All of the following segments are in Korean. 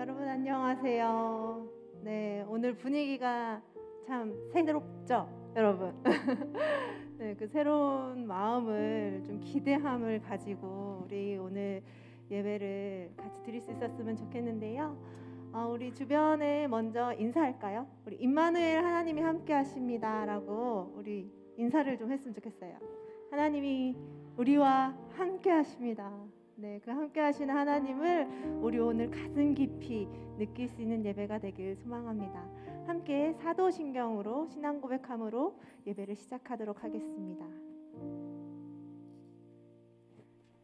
여러분 안녕하세요. 네, 오늘 분위기가 참 새롭죠, 여러분. 네, 그 새로운 마음을 좀 기대함을 가지고 우리 오늘 예배를 같이 드릴 수 있었으면 좋겠는데요. 우리 주변에 먼저 인사할까요? 우리 임마누엘 하나님이 함께 하십니다라고 우리 인사를 좀 했으면 좋겠어요. 하나님이 우리와 함께 하십니다. 네, 그 함께 하시는 하나님을 우리 오늘 가슴 깊이 느낄 수 있는 예배가 되길 소망합니다. 함께 사도신경으로 신앙 고백함으로 예배를 시작하도록 하겠습니다.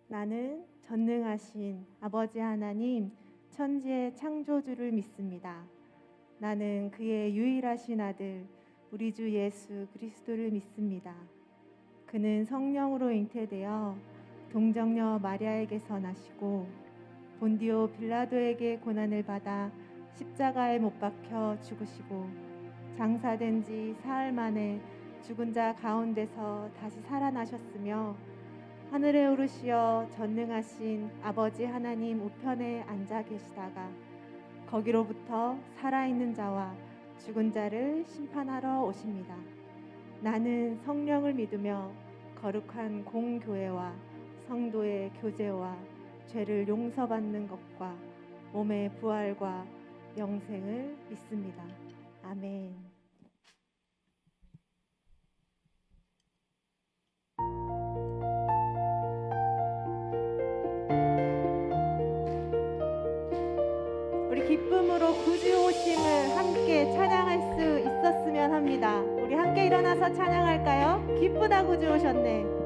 나는 전능하신 아버지 하나님 천지의 창조주를 믿습니다. 나는 그의 유일하신 아들 우리 주 예수 그리스도를 믿습니다. 그는 성령으로 잉태되어 동정녀 마리아에게서 나시고 본디오 빌라도에게 고난을 받아 십자가에 못 박혀 죽으시고 장사된 지 사흘 만에 죽은 자 가운데서 다시 살아나셨으며 하늘에 오르시어 전능하신 아버지 하나님 우편에 앉아 계시다가 거기로부터 살아있는 자와 죽은 자를 심판하러 오십니다. 나는 성령을 믿으며 거룩한 공교회와 성도의 교제와 죄를 용서받는 것과 몸의 부활과 영생을 믿습니다. 아멘. 우리 기쁨으로 구주 오심을 함께 찬양할 수 있었으면 합니다. 우리 함께 일어나서 찬양할까요? 기쁘다 구주 오셨네.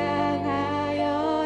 찬양하여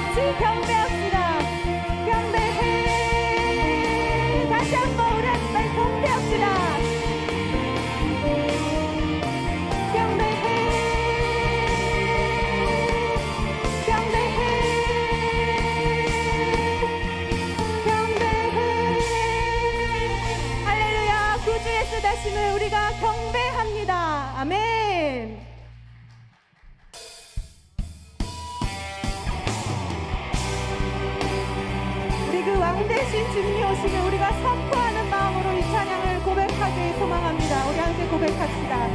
같이 경배합시다. 경배해. 다시 한번 우리 함께 경배합시다. 경배해. 경배해. 경배해. 할렐루야. 구주의 쓰다심을 우리가 경배합니다. 아멘. 우리 그 왕되신 주님이 오시면 우리가 선포하는 마음으로 이 찬양을 고백하길 소망합니다. 우리 함께 고백합시다.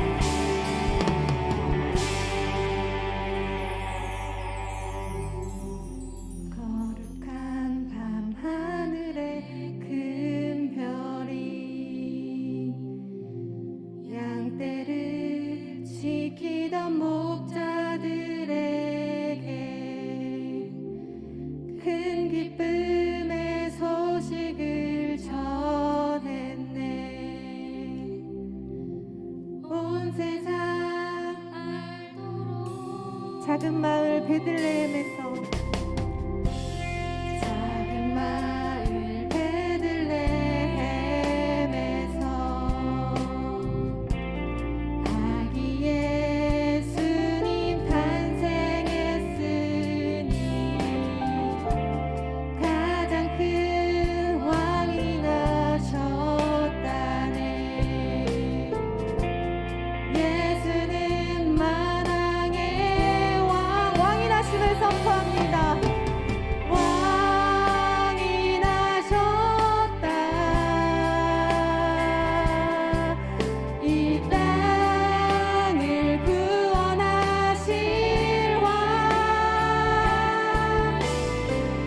거룩한 밤하늘에 큰 별이 양떼를 지키던 목자들에게 큰 기쁨의 소식을 전했네. 온 세상 알도록 작은 마을 베들레헴에서 작은 마을 베들레헴에서 아기 예수님 탄생했으니 가장 큰 왕이 나셨다네. 예수는 만왕의 왕이 나심을 선포합니다. 왕이 나셨다. 이 땅을 구원하실 왕.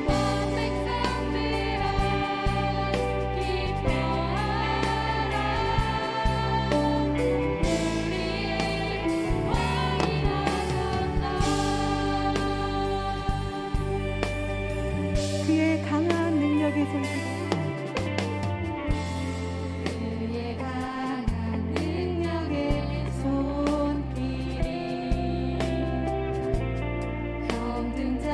온 백성들아 기뻐하라. 우리의 왕이 나셨다. 그의 강한 능력의 손길이 그의 강한 능력의 손길이 병든 자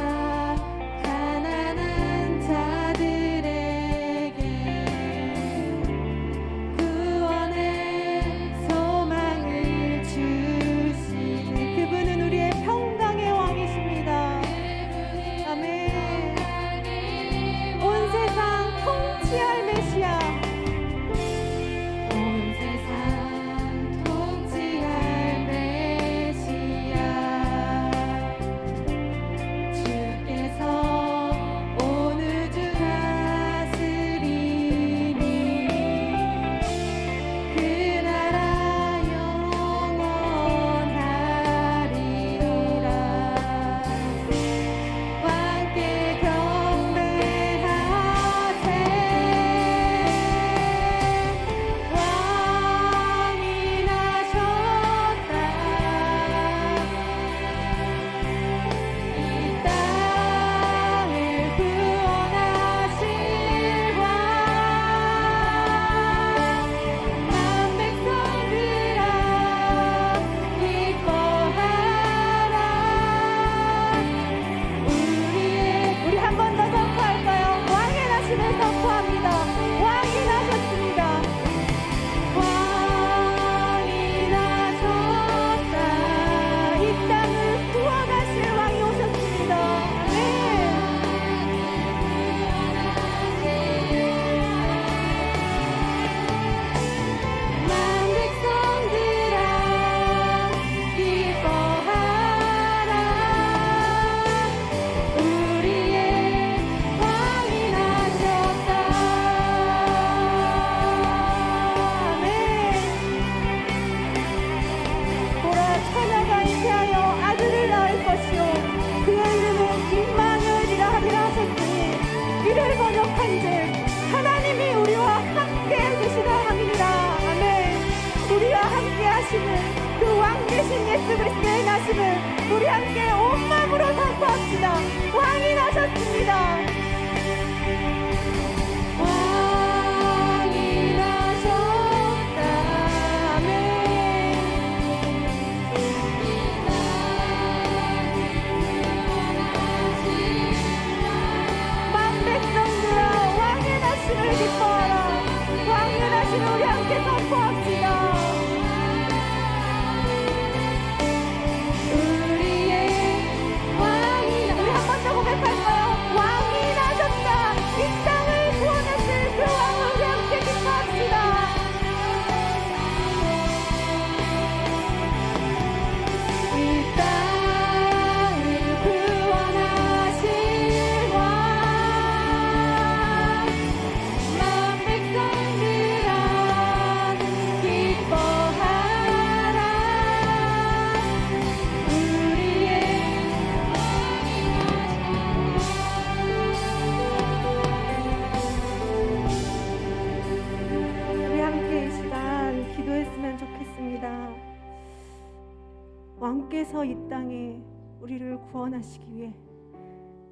가난한 자들에게 구원의 소망을 주시는 그분은 우리의 평강의 왕이십니다. 아멘. 온 세상 통치할 메시아. 온 세상 통치할 메시아. 주께서 온 우주 다스리니 그 나라 영원하리라. 함께 경배하세. 왕이 나셨다. 이 땅을 구원하실 왕. 만 백성들아 기뻐하라. 우리 한 번 더 선포할까요? 왕의 나심을 선포합니다. 왕이 나셨습니다. 왕이 나셨다. 이 땅을 구원하실 왕이 오셨습니다. 아멘. 만 백성들아 기뻐하라. 우리의 왕이 나셨다. 아멘. 보라 처녀가 잉태하여 아들을 낳을 것이요 그의 이름은 임마누엘이라 하리라 하셨으니 이를 번역한즉 하나님이 우리와 함께 해주시다 함이니라. 아멘. 우리와 함께 하시는 그 왕 대신 예수 그리스도의 나심을 우리 함께 온 마음으로 선포합시다. 왕이 나셨습니다. 왕이 나셨다. 아멘. 이 땅을 구원하실 주님께서 이 땅에 우리를 구원하시기 위해,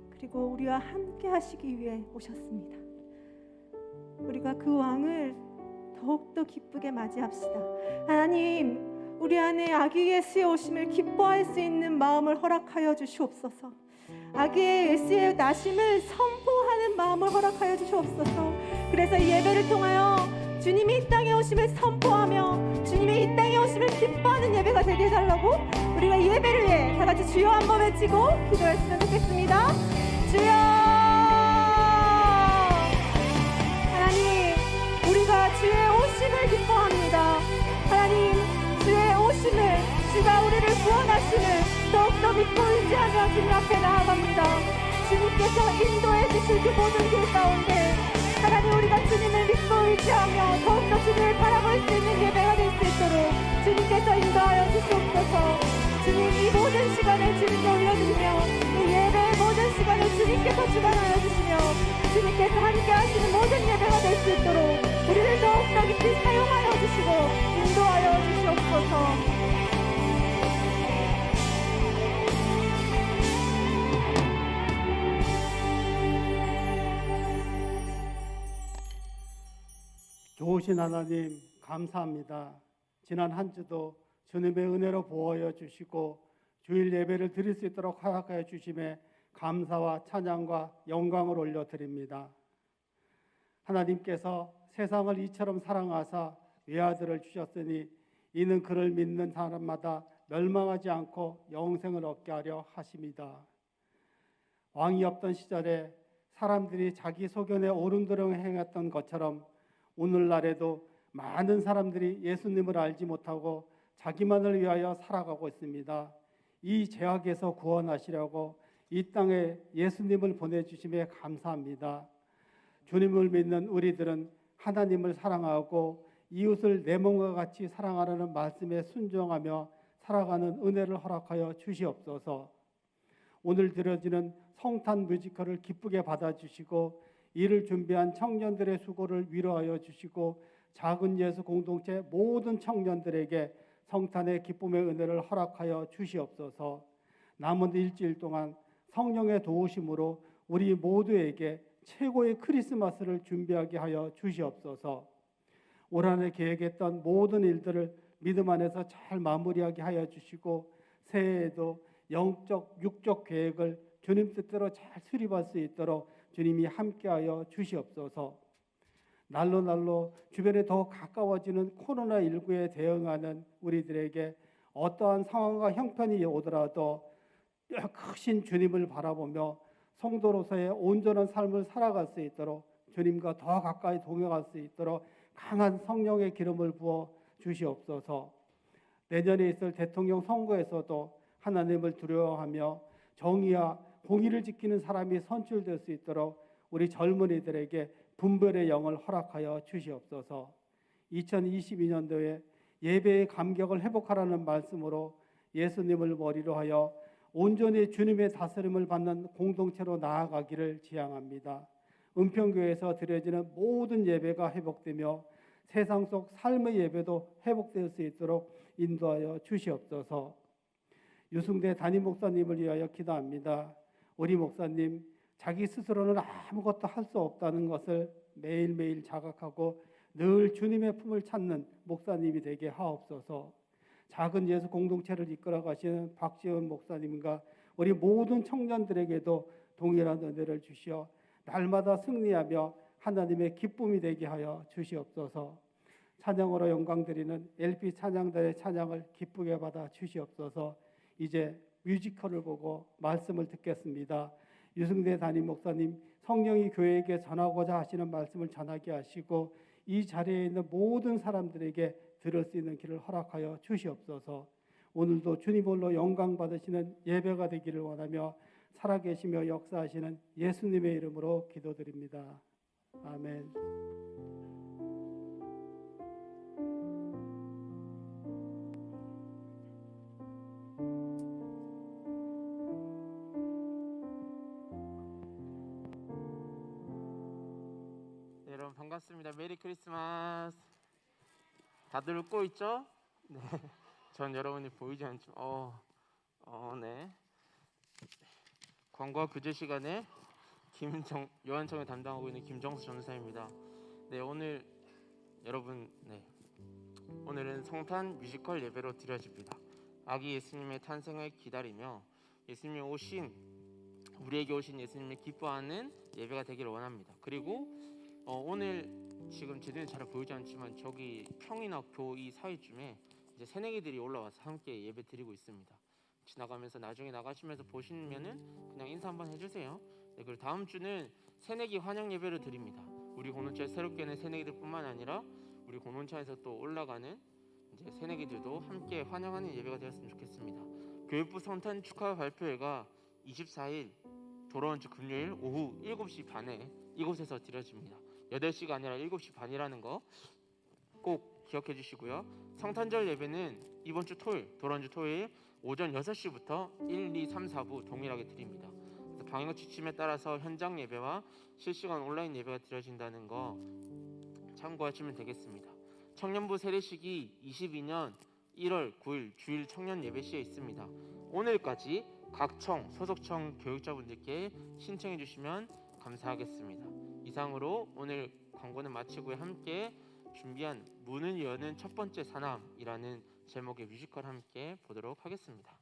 그리고 우리와 함께 하시기 위해 오셨습니다. 우리가 그 왕을 더욱더 기쁘게 맞이합시다. 하나님, 우리 안에 아기 예수의 오심을 기뻐할 수 있는 마음을 허락하여 주시옵소서. 아기 예수의 나심을 선포하는 마음을 허락하여 주시옵소서. 그래서 이 예배를 통하여 주님이 이 땅에 오심을 선포하며 주님이 이 땅에 오심을 기뻐하는 예배가 되게 해달라고 우리가 이 예배를 위해 다 같이 주여 한번 외치고 기도했으면 좋겠습니다. 주여! 하나님, 우리가 주의 오심을 기뻐합니다. 하나님, 주의 오심을, 주가 우리를 구원하심을 더욱더 믿고 의지하며 주님 앞에 나아갑니다. 주님께서 인도해 주실 그 모든 길 가운데 하나님, 우리가 주님을 믿고 의지하며 더욱더 주님을 바라볼 수 있는 예배가 될 수 있도록 주님께서 인도하여 주시옵소서. 주님, 이 모든 시간을 주님께 올려드리며 이 예배의 모든 시간을 주님께서 주관하여 주시며 주님께서 함께 하시는 모든 예배가 될 수 있도록 우리를 더욱더 깊이 사용하여 주시고 인도하여 주시옵소서. 좋으신 하나님, 감사합니다. 지난 한 주도 주님의 은혜로 보호하여 주시고 주일 예배를 드릴 수 있도록 허락하여 주심에 감사와 찬양과 영광을 올려드립니다. 하나님께서 세상을 이처럼 사랑하사 외아들을 주셨으니 이는 그를 믿는 사람마다 멸망하지 않고 영생을 얻게 하려 하심이다. 왕이 없던 시절에 사람들이 자기 소견에 오른도령 행했던 것처럼 오늘날에도 많은 사람들이 예수님을 알지 못하고 자기만을 위하여 살아가고 있습니다. 이 죄악에서 구원하시려고 이 땅에 예수님을 보내주심에 감사합니다. 주님을 믿는 우리들은 하나님을 사랑하고 이웃을 내 몸과 같이 사랑하라는 말씀에 순종하며 살아가는 은혜를 허락하여 주시옵소서. 오늘 드려지는 성탄 뮤지컬을 기쁘게 받아주시고 이를 준비한 청년들의 수고를 위로하여 주시고 작은 예수 공동체 모든 청년들에게 성탄의 기쁨의 은혜를 허락하여 주시옵소서. 남은 일주일 동안 성령의 도우심으로 우리 모두에게 최고의 크리스마스를 준비하게 하여 주시옵소서. 올 한 해 계획했던 모든 일들을 믿음 안에서 잘 마무리하게 하여 주시고 새해에도 영적, 육적 계획을 주님 뜻대로 잘 수립할 수 있도록 주님이 함께하여 주시옵소서. 날로 주변에 더 가까워지는 코로나19에 대응하는 우리들에게 어떠한 상황과 형편이 오더라도 크신 주님을 바라보며 성도로서의 온전한 삶을 살아갈 수 있도록 주님과 더 가까이 동행할 수 있도록 강한 성령의 기름을 부어 주시옵소서. 내년에 있을 대통령 선거에서도 하나님을 두려워하며 정의와 공의를 지키는 사람이 선출될 수 있도록 우리 젊은이들에게 분별의 영을 허락하여 주시옵소서. 2022년도에 예배의 감격을 회복하라는 말씀으로 예수님을 머리로 하여 온전히 주님의 다스림을 받는 공동체로 나아가기를 지향합니다. 은평교회에서 드려지는 모든 예배가 회복되며 세상 속 삶의 예배도 회복될 수 있도록 인도하여 주시옵소서. 유승대 담임 목사님을 위하여 기도합니다. 우리 목사님, 자기 스스로는 아무것도 할 수 없다는 것을 매일매일 자각하고 늘 주님의 품을 찾는 목사님이 되게 하옵소서. 작은 예수 공동체를 이끌어 가시는 박지원 목사님과 우리 모든 청년들에게도 동일한 은혜를 주시어 날마다 승리하며 하나님의 기쁨이 되게 하여 주시옵소서. 찬양으로 영광 드리는 LP 찬양단의 찬양을 기쁘게 받아 주시옵소서. 이제 뮤지컬을 보고 말씀을 듣겠습니다. 유승대 담임 목사님, 성령이 교회에게 전하고자 하시는 말씀을 전하게 하시고 이 자리에 있는 모든 사람들에게 들을 수 있는 길을 허락하여 주시옵소서. 오늘도 주님 홀로 영광 받으시는 예배가 되기를 원하며 살아계시며 역사하시는 예수님의 이름으로 기도드립니다. 아멘. 여러분 반갑습니다. 메리 크리스마스. 다들 웃고 있죠? 네. 전 여러분이 보이지 않지만 네. 광고와 교제 시간에 요한청을 담당하고 있는 김정수 전사입니다. 네, 오늘 여러분, 오늘은 성탄 뮤지컬 예배로 드려집니다. 아기 예수님의 탄생을 기다리며 우리에게 오신 예수님을 기뻐하는 예배가 되기를 원합니다. 그리고 오늘 지금 제대로 잘 보이지 않지만 저기 평이나 교이 사이쯤에 이제 새내기들이 올라와서 함께 예배 드리고 있습니다. 지나가면서 나중에 나가시면서 보시면은 그냥 인사 한번 해주세요. 네, 그리고 다음 주는 새내기 환영 예배를 드립니다. 우리 공동체 새롭게는 새내기들뿐만 아니라 우리 공동체에서 또 올라가는 이제 새내기들도 함께 환영하는 예배가 되었으면 좋겠습니다. 교육부 성탄 축하 발표회가 24일 돌아온 주 금요일 오후 7시 반에 이곳에서 드려집니다. 8시가 아니라 7시 반이라는 거 꼭 기억해 주시고요. 성탄절 예배는 이번 주 돌아온 주 토요일 오전 6시부터 1, 2, 3, 4부 동일하게 드립니다. 그래서 방역 지침에 따라서 현장 예배와 실시간 온라인 예배가 드려진다는 거 참고하시면 되겠습니다. 청년부 세례식이 22년 1월 9일 주일 청년 예배 시에 있습니다. 오늘까지 각 소속청 교육자분들께 신청해 주시면 감사하겠습니다. 이상으로 오늘 광고는 마치고 함께 준비한 문을 여는 첫 번째 사람이라는 제목의 뮤지컬 함께 보도록 하겠습니다.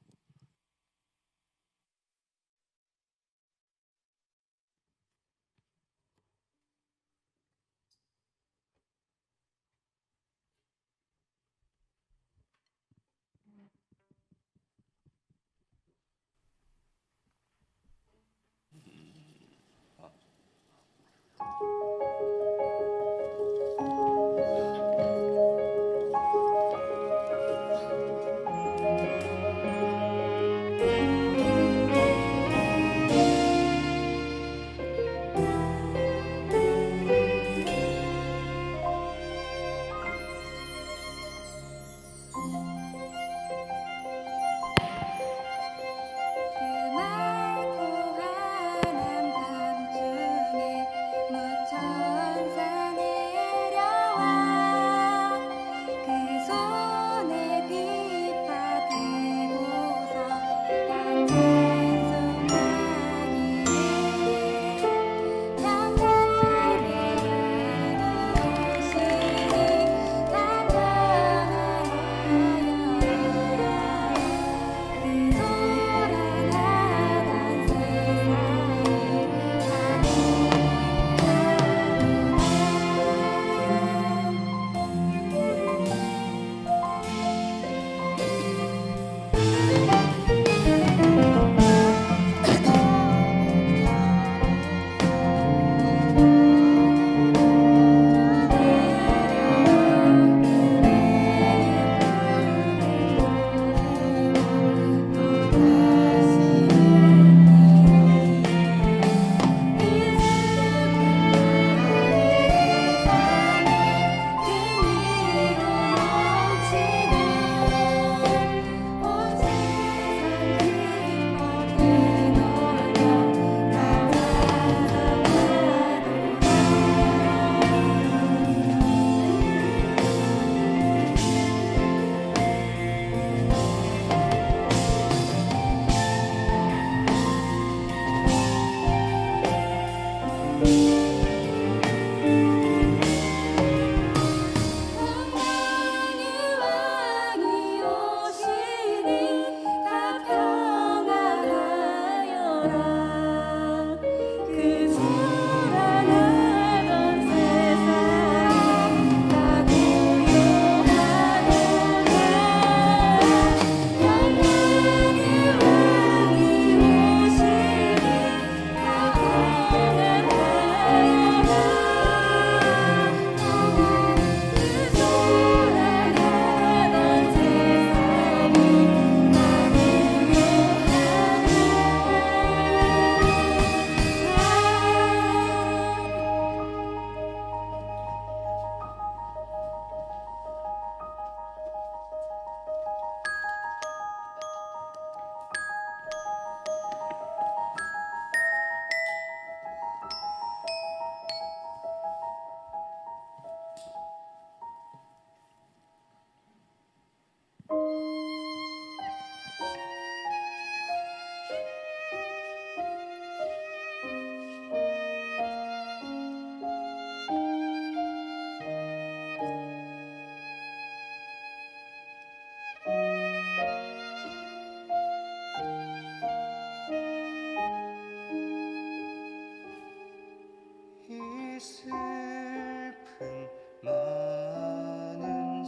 이 슬픈 많은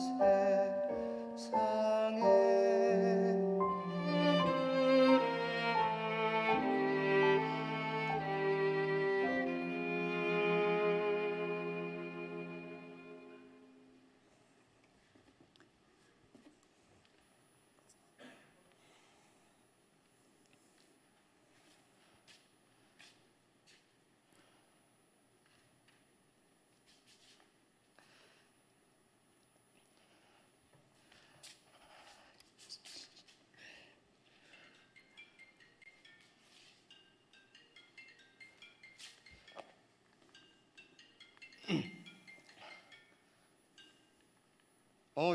세상에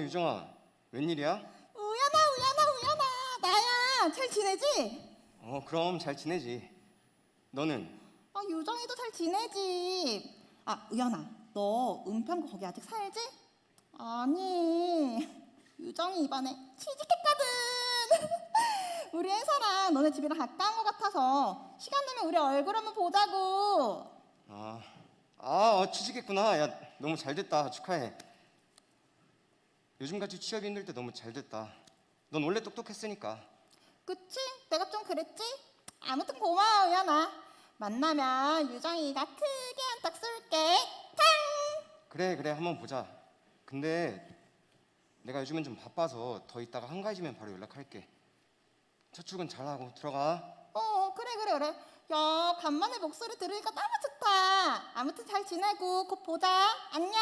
유정아, 웬일이야? 우연아, 나야. 잘 지내지? 그럼 잘 지내지. 너는? 유정이도 잘 지내지. 우연아, 너 은평구 거기 아직 살지? 아니, 유정이 이번에 취직했거든. 우리 혜서랑 너네 집이랑 가까운 것 같아서 시간 되면 우리 얼굴 한번 보자고. 취직했구나. 야, 너무 잘 됐다. 축하해. 요즘같이 취업이 힘들 때 너무 잘 됐다. 넌 원래 똑똑했으니까. 그치? 내가 좀 그랬지? 아무튼 고마워, 우연아. 만나면 유정이가 크게 한턱 쏠게. 그래, 한번 보자. 근데 내가 요즘은 좀 바빠서 더 이따가 한가해지면 바로 연락할게. 첫 출근 잘하고 들어가. 그래. 야, 간만에 목소리 들으니까 너무 좋다. 아무튼 잘 지내고 곧 보자. 안녕.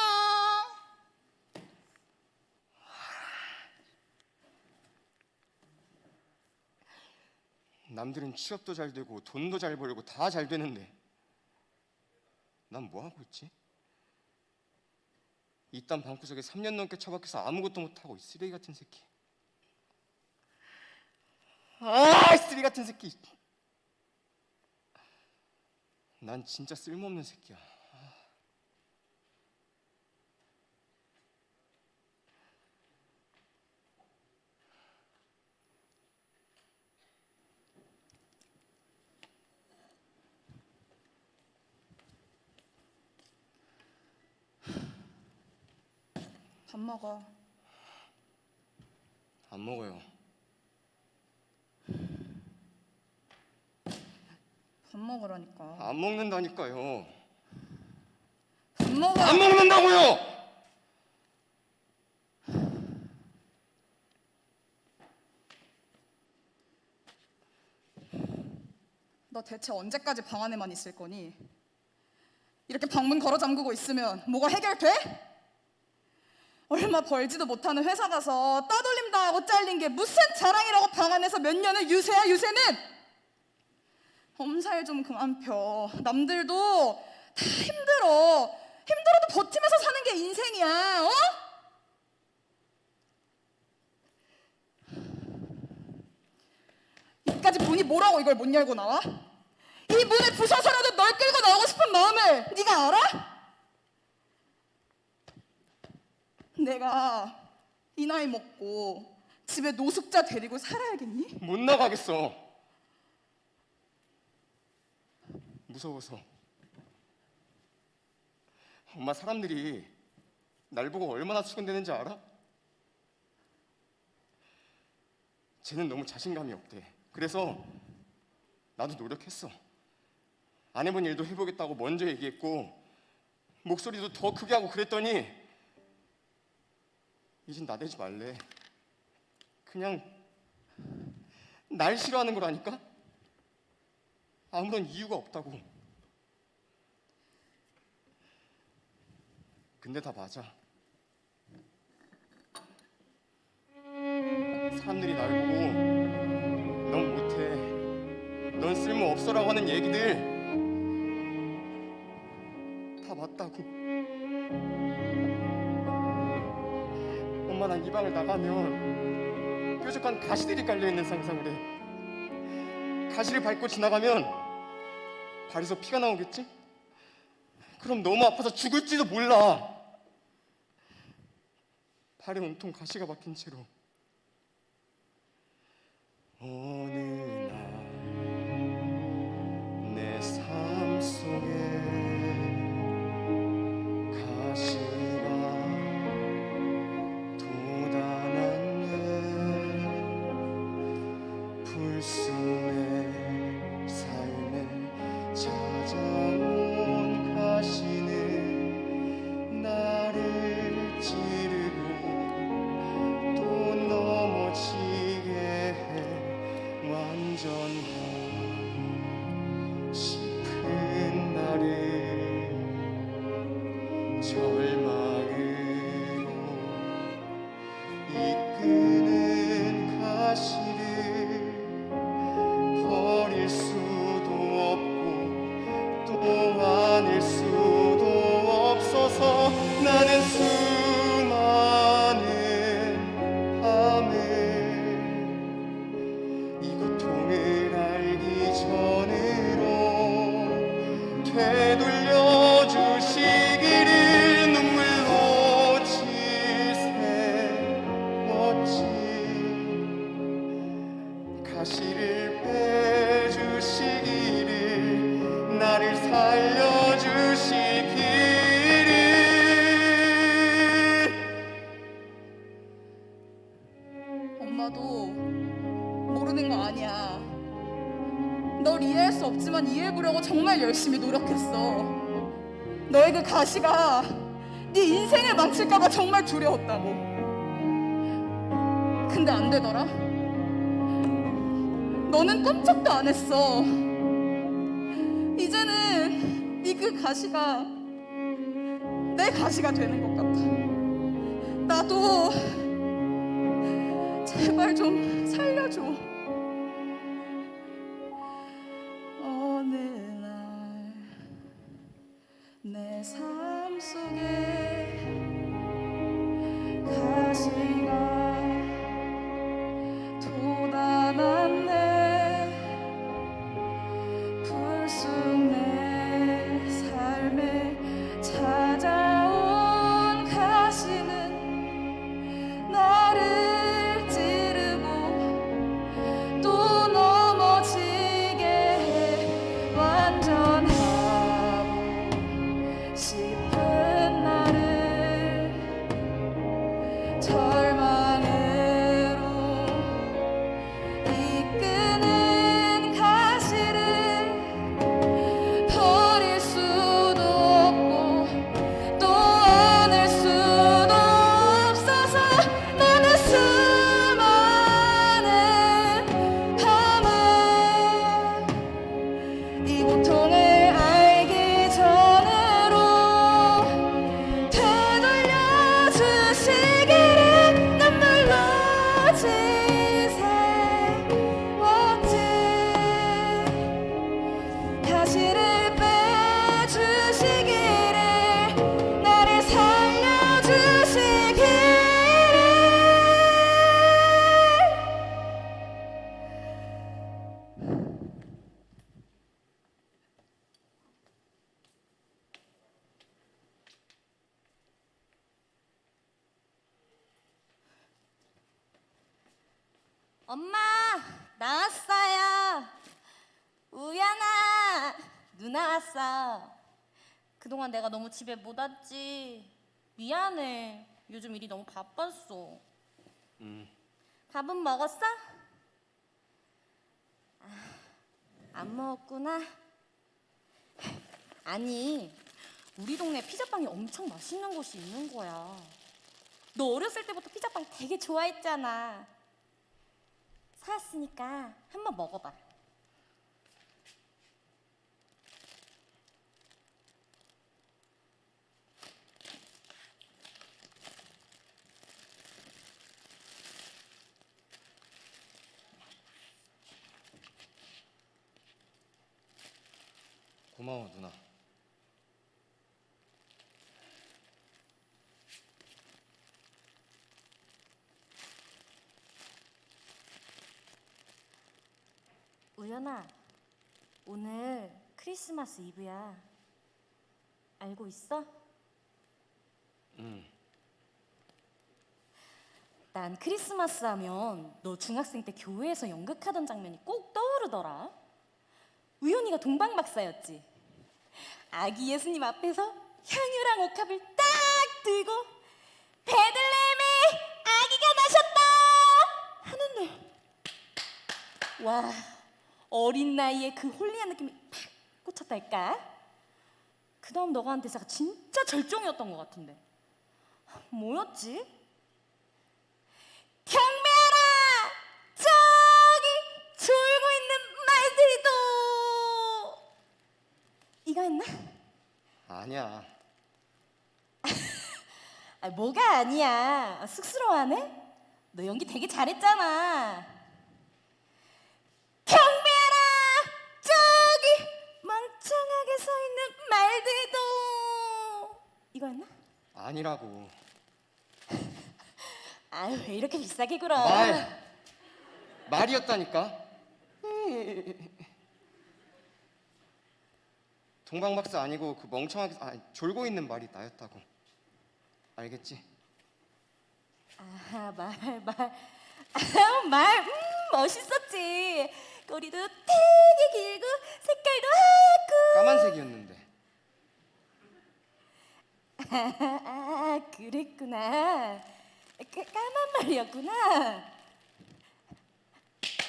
남들은 취업도 잘 되고 돈도 잘 벌고 다 잘 되는데 난 뭐 하고 있지? 이딴 방구석에 3년 넘게 처박혀서 아무것도 못하고 이 쓰레기 같은 새끼. 쓰레기 같은 새끼. 난 진짜 쓸모없는 새끼야. 밥 먹어. 안 먹어요. 밥 먹으라니까. 안 먹는다니까요. 밥 먹어. 안 먹는다고요. 너 대체 언제까지 방 안에만 있을 거니? 이렇게 방문 걸어 잠그고 있으면 뭐가 해결돼? 얼마 벌지도 못하는 회사 가서 떠돌림 당하고 잘린 게 무슨 자랑이라고 방 안에서 몇 년을 유세야, 유세는? 엄살 좀 그만 펴. 남들도 다 힘들어도 버티면서 사는 게 인생이야, 이까지 문이 뭐라고 이걸 못 열고 나와? 이 문을 부셔서라도 널 끌고 나오고 싶은 마음을 네가 알아? 내가 이 나이 먹고 집에 노숙자 데리고 살아야겠니? 못 나가겠어. 무서워서. 엄마, 사람들이 날 보고 얼마나 수근대는지 알아? 쟤는 너무 자신감이 없대. 그래서 나도 노력했어. 안 해본 일도 해보겠다고 먼저 얘기했고 목소리도 더 크게 하고 그랬더니 이젠 나대지 말래. 그냥 날 싫어하는 거라니까? 아무런 이유가 없다고. 근데 다 맞아. 사람들이 날 보고 넌 못해, 넌 쓸모 없어라고 하는 얘기들 다 맞다고. 엄마, 난 이 방을 나가면 뾰족한 가시들이 깔려있는 상상을 해. 가시를 밟고 지나가면 발에서 피가 나오겠지? 그럼 너무 아파서 죽을지도 몰라. 발에 온통 가시가 박힌 채로 어느 날 내 삶 속에 불쑥 내 삶에 찾아온 가시는 나를 찌르고 또 넘어지게 해 완전한 싶은 나를 절망으로 이끄는 가시를 버릴 수도 없고 또 안을 수도 없어서 나는 수많은 밤을 이 고통을 알기 전으로 되돌려 주시기를 눈물로 지새웠지 가시를 빼주시기를 나를 살려주시기를 엄마도 모르는 거 아니야. 널 이해할 수 없지만 이해해보려고 정말 열심히 노력했어. 너의 그 가시가 네 인생을 망칠까봐 정말 두려웠다고. 근데 안 되더라. 너는 깜짝도 안 했어. 이제는 네 그 가시가 내 가시가 되는 것 같아. 나도 제발 좀 살려줘. 어느 날 내 삶 속에 가시가 돋아났네. 불쑥 내 삶에 찾아온 가시는 나를 찌르고 또 넘어지게 해 완전하고 싶은 나를 절망으로 이끄는 가시를 버릴 수도 없고 또 안을 수도 없어서 나는 수많은 밤을 이 고통을 알기 전으로 되돌려 주시기를 눈물로 지새웠지 가시를 빼주시기를 나를 살려주시기를 엄마, 나왔어요. 우연아, 누나 왔어. 그동안 내가 너무 집에 못 왔지. 미안해. 요즘 일이 너무 바빴어. 밥은 먹었어? 안 먹었구나. 아니, 우리 동네 피자빵이 엄청 맛있는 곳이 있는 거야. 너 어렸을 때부터 피자빵 되게 좋아했잖아. 사왔으니까 한번 먹어봐. 고마워 누나. 우연아, 오늘 크리스마스 이브야. 알고 있어? 난 크리스마스 하면 너 중학생 때 교회에서 연극하던 장면이 꼭 떠오르더라. 우연이가 동방박사였지. 아기 예수님 앞에서 향유랑 옥합을 딱 들고 베들레헴에 아기가 나셨다 하는 날 와, 어린 나이에 그 홀리한 느낌이 팍 꽂혔달까? 그 다음 너가 한 대사가 진짜 절정이었던 것 같은데 뭐였지? 경배하라! 저기 졸고 있는 말들이도 이거였나? 아니야. 아, 뭐가 아니야. 쑥스러워하네? 너 연기 되게 잘했잖아. 경배하라! 저기 멍청하게 서 있는 말들도 이거였나? 아니라고. 아유, 왜 이렇게 비싸게 굴어? 말이었다니까. 동방박사 아니고 그 멍청하게 졸고 있는 말이 나였다고. 알겠지? 아, 말, 멋있었지. 꼬리도 되게 길고 색깔도 까만색이었는데. 하얗고. 그랬구나. 까만 말이었구나.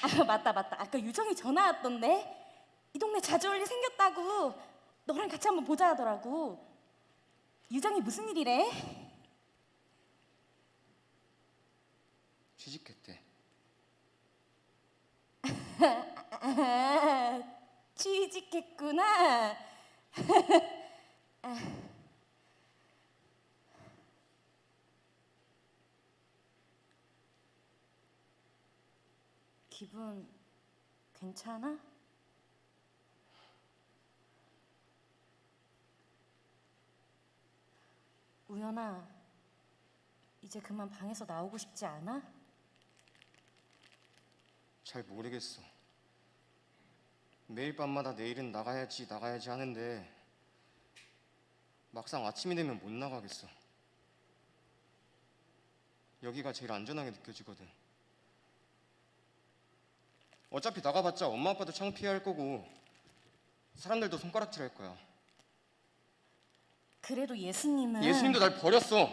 아, 맞다. 아까 유정이 전화 왔던데. 이 동네 자주 올 일 생겼다고. 너랑 같이 한번 보자 하더라고. 유정이 무슨 일이래? 취직했대. 아, 취직했구나. 기분 괜찮아? 우연아, 이제 그만 방에서 나오고 싶지 않아? 잘 모르겠어. 매일 밤마다 내일은 나가야지 하는데 막상 아침이 되면 못 나가겠어. 여기가 제일 안전하게 느껴지거든. 어차피 나가봤자 엄마 아빠도 창피할 거고 사람들도 손가락질할 거야. 그래도 예수님은 예수님도 날 버렸어.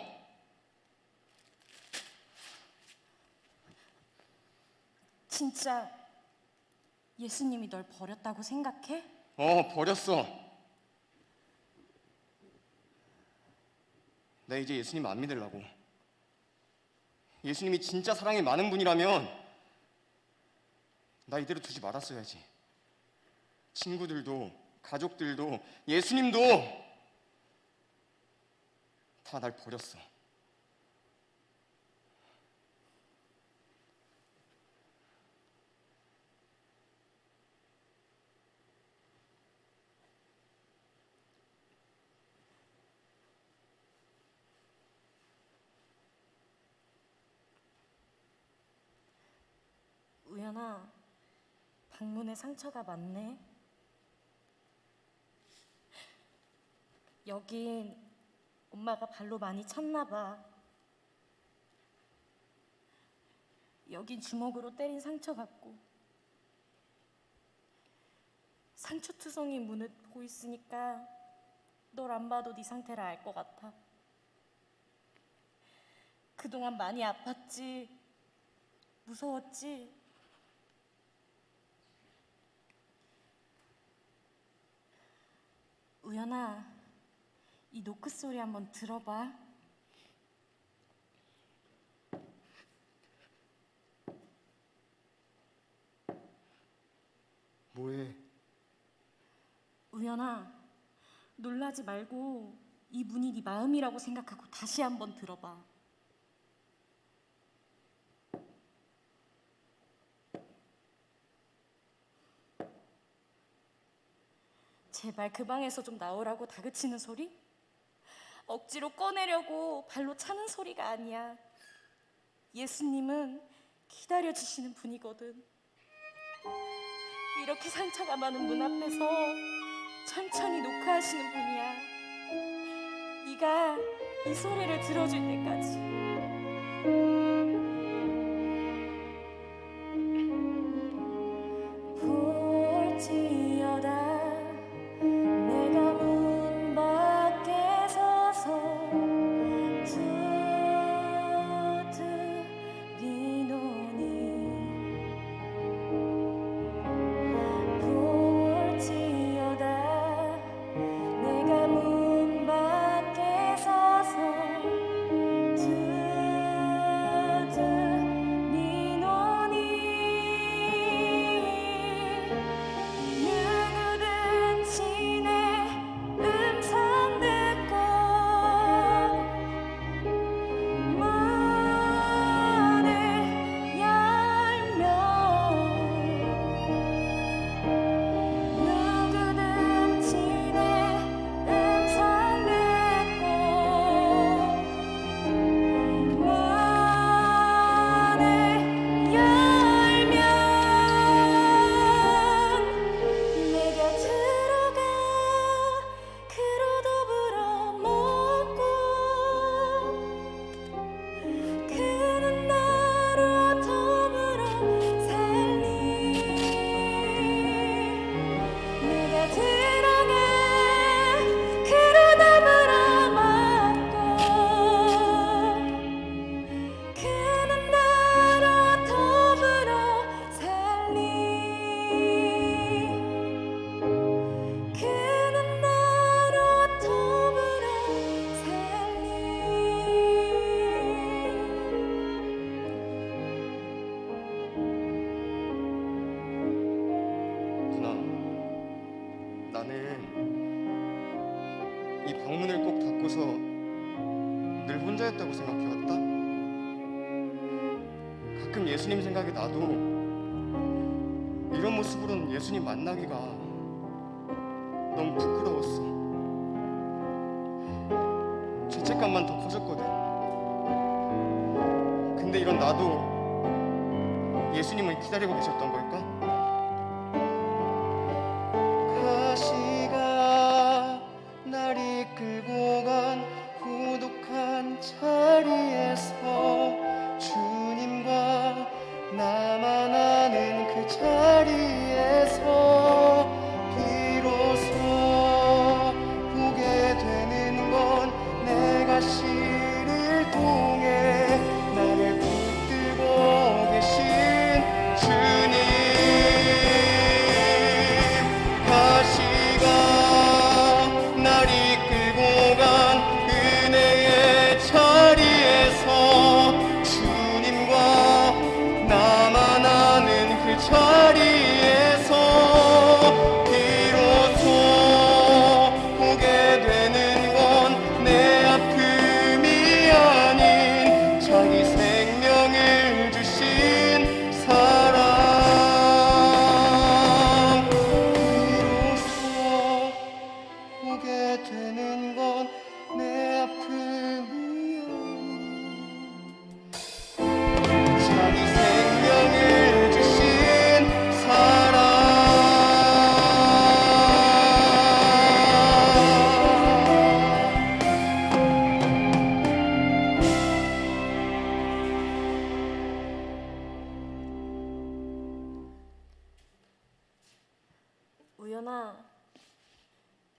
진짜 예수님이 널 버렸다고 생각해? 버렸어. 나 이제 예수님 안 믿으려고. 예수님이 진짜 사랑이 많은 분이라면 나 이대로 두지 말았어야지. 친구들도 가족들도 예수님도 다 날 버렸어. 우연아, 방문에 상처가 많네. 여긴 엄마가 발로 많이 찼나 봐. 여긴 주먹으로 때린 상처 같고. 상처투성이 문을 보고 있으니까 널 안 봐도 네 상태를 알 것 같아. 그동안 많이 아팠지, 무서웠지. 우연아, 이 노크 소리 한번 들어봐. 뭐해? 우연아, 놀라지 말고 이 문이 네 마음이라고 생각하고 다시 한번 들어봐. 제발 그 방에서 좀 나오라고 다그치는 소리? 억지로 꺼내려고 발로 차는 소리가 아니야. 예수님은 기다려주시는 분이거든. 이렇게 상처가 많은 문 앞에서 천천히 노크하시는 분이야. 네가 이 소리를 들어줄 때까지. 볼지어다 내가 문 밖에 서서 두드리노니 이 방문을 꼭 닫고서 늘 혼자였다고 생각해왔다. 가끔 예수님 생각이 나도 이런 모습으로는 예수님 만나기가 너무 부끄러웠어. 죄책감만 더 커졌거든. 근데 이런 나도 예수님을 기다리고 계셨던 걸까? 가시가 날 이끌고 간 고독한 자리에서 주님과 나만 아는 그 자리에서 비로소 보게 되는 건 내가 시를 통해 나를 붙들고 계신 주님. 가시가 날 이끌고 간 은혜의 자리에서 주님과 나만 아는 그 자리에서 비로소 보게 되는 건 내 아픔이 아닌 자기 생명을 주신 사랑. 비로소 보게 되는 건 내 아픔이 아닌 자기 생명을 주신 사랑. 우연아,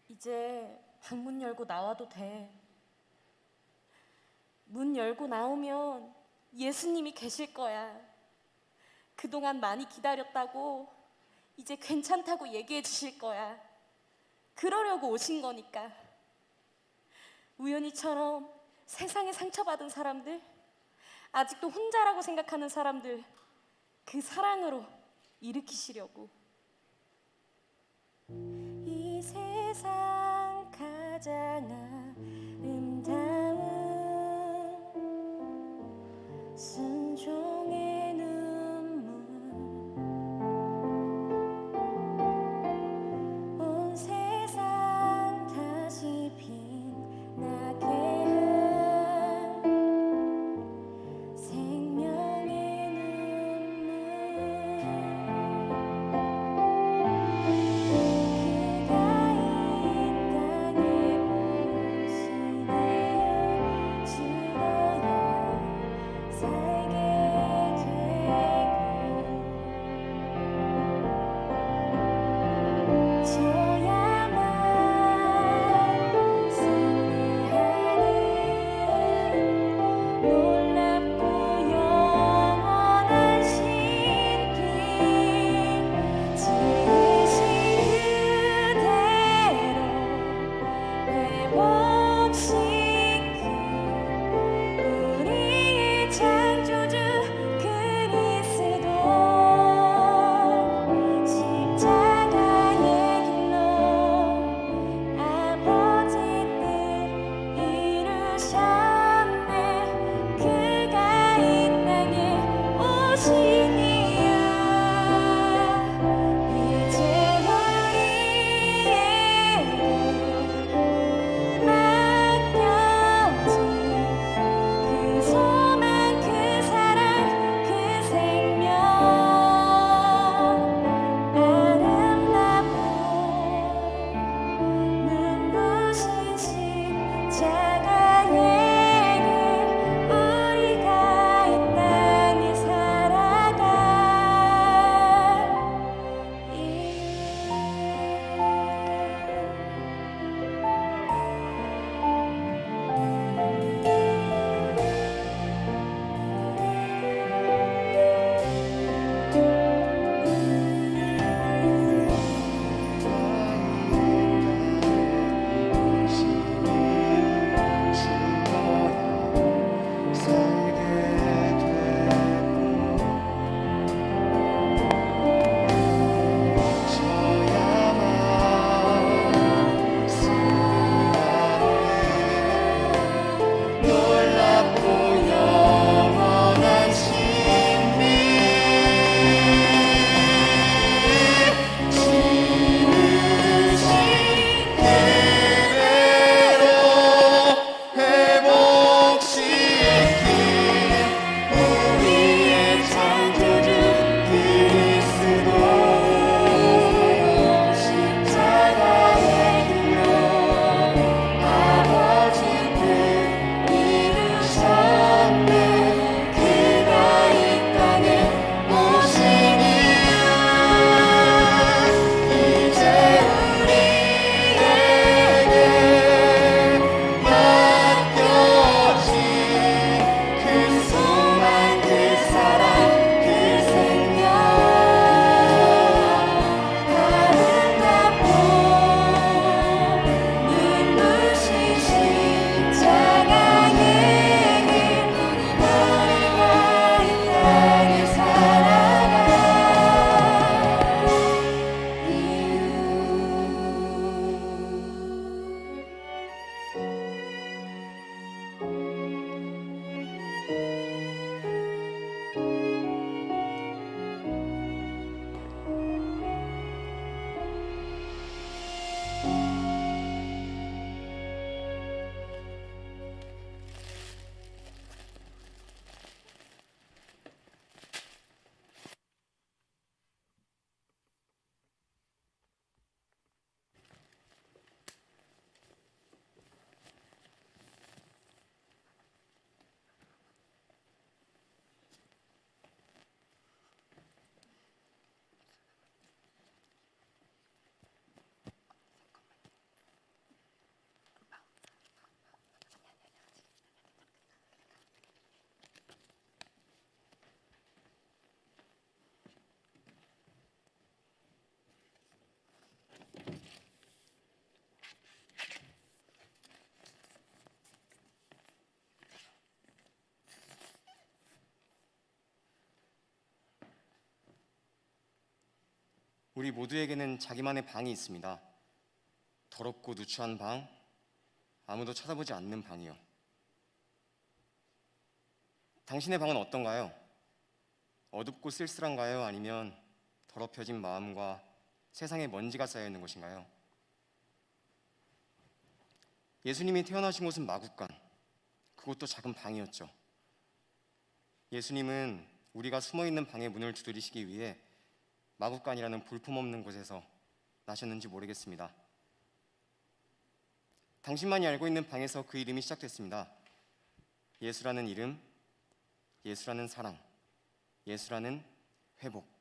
이제 방문 열고 나와도 돼. 문 열고 나오면 예수님이 계실 거야. 그동안 많이 기다렸다고 이제 괜찮다고 얘기해 주실 거야. 그러려고 오신 거니까. 우연이처럼 세상에 상처받은 사람들, 아직도 혼자라고 생각하는 사람들, 그 사랑으로 일으키시려고. 이 세상 가장 아름다운 순종의 눈물, 온 세상 다시 빛나게 한 생명의 눈물. 그가 이 땅에 오시니 죽어야 살게 되고 저야만 승리하는 놀랍고 영원한 신비, 지으신 그대로 회복시킨 우리의 창조주 그리스도, 십자가의 길로 아버지 뜻 이루셨네. 그가 이 땅에 오신 이유, 이제 우리에게 맡겨진 그 소망, 그 우리 모두에게는 자기만의 방이 있습니다. 더럽고 누추한 방, 아무도 쳐다보지 않는 방이요. 당신의 방은 어떤가요? 어둡고 쓸쓸한가요? 아니면 더럽혀진 마음과 세상에 먼지가 쌓여 있는 것인가요? 예수님이 태어나신 곳은 마국간, 그것도 작은 방이었죠. 예수님은 우리가 숨어있는 방의 문을 두드리시기 위해 마국간이라는 볼품없는 곳에서 나셨는지 모르겠습니다. 당신만이 알고 있는 방에서 그 이름이 시작됐습니다. 예수라는 이름, 예수라는 사랑, 예수라는 회복.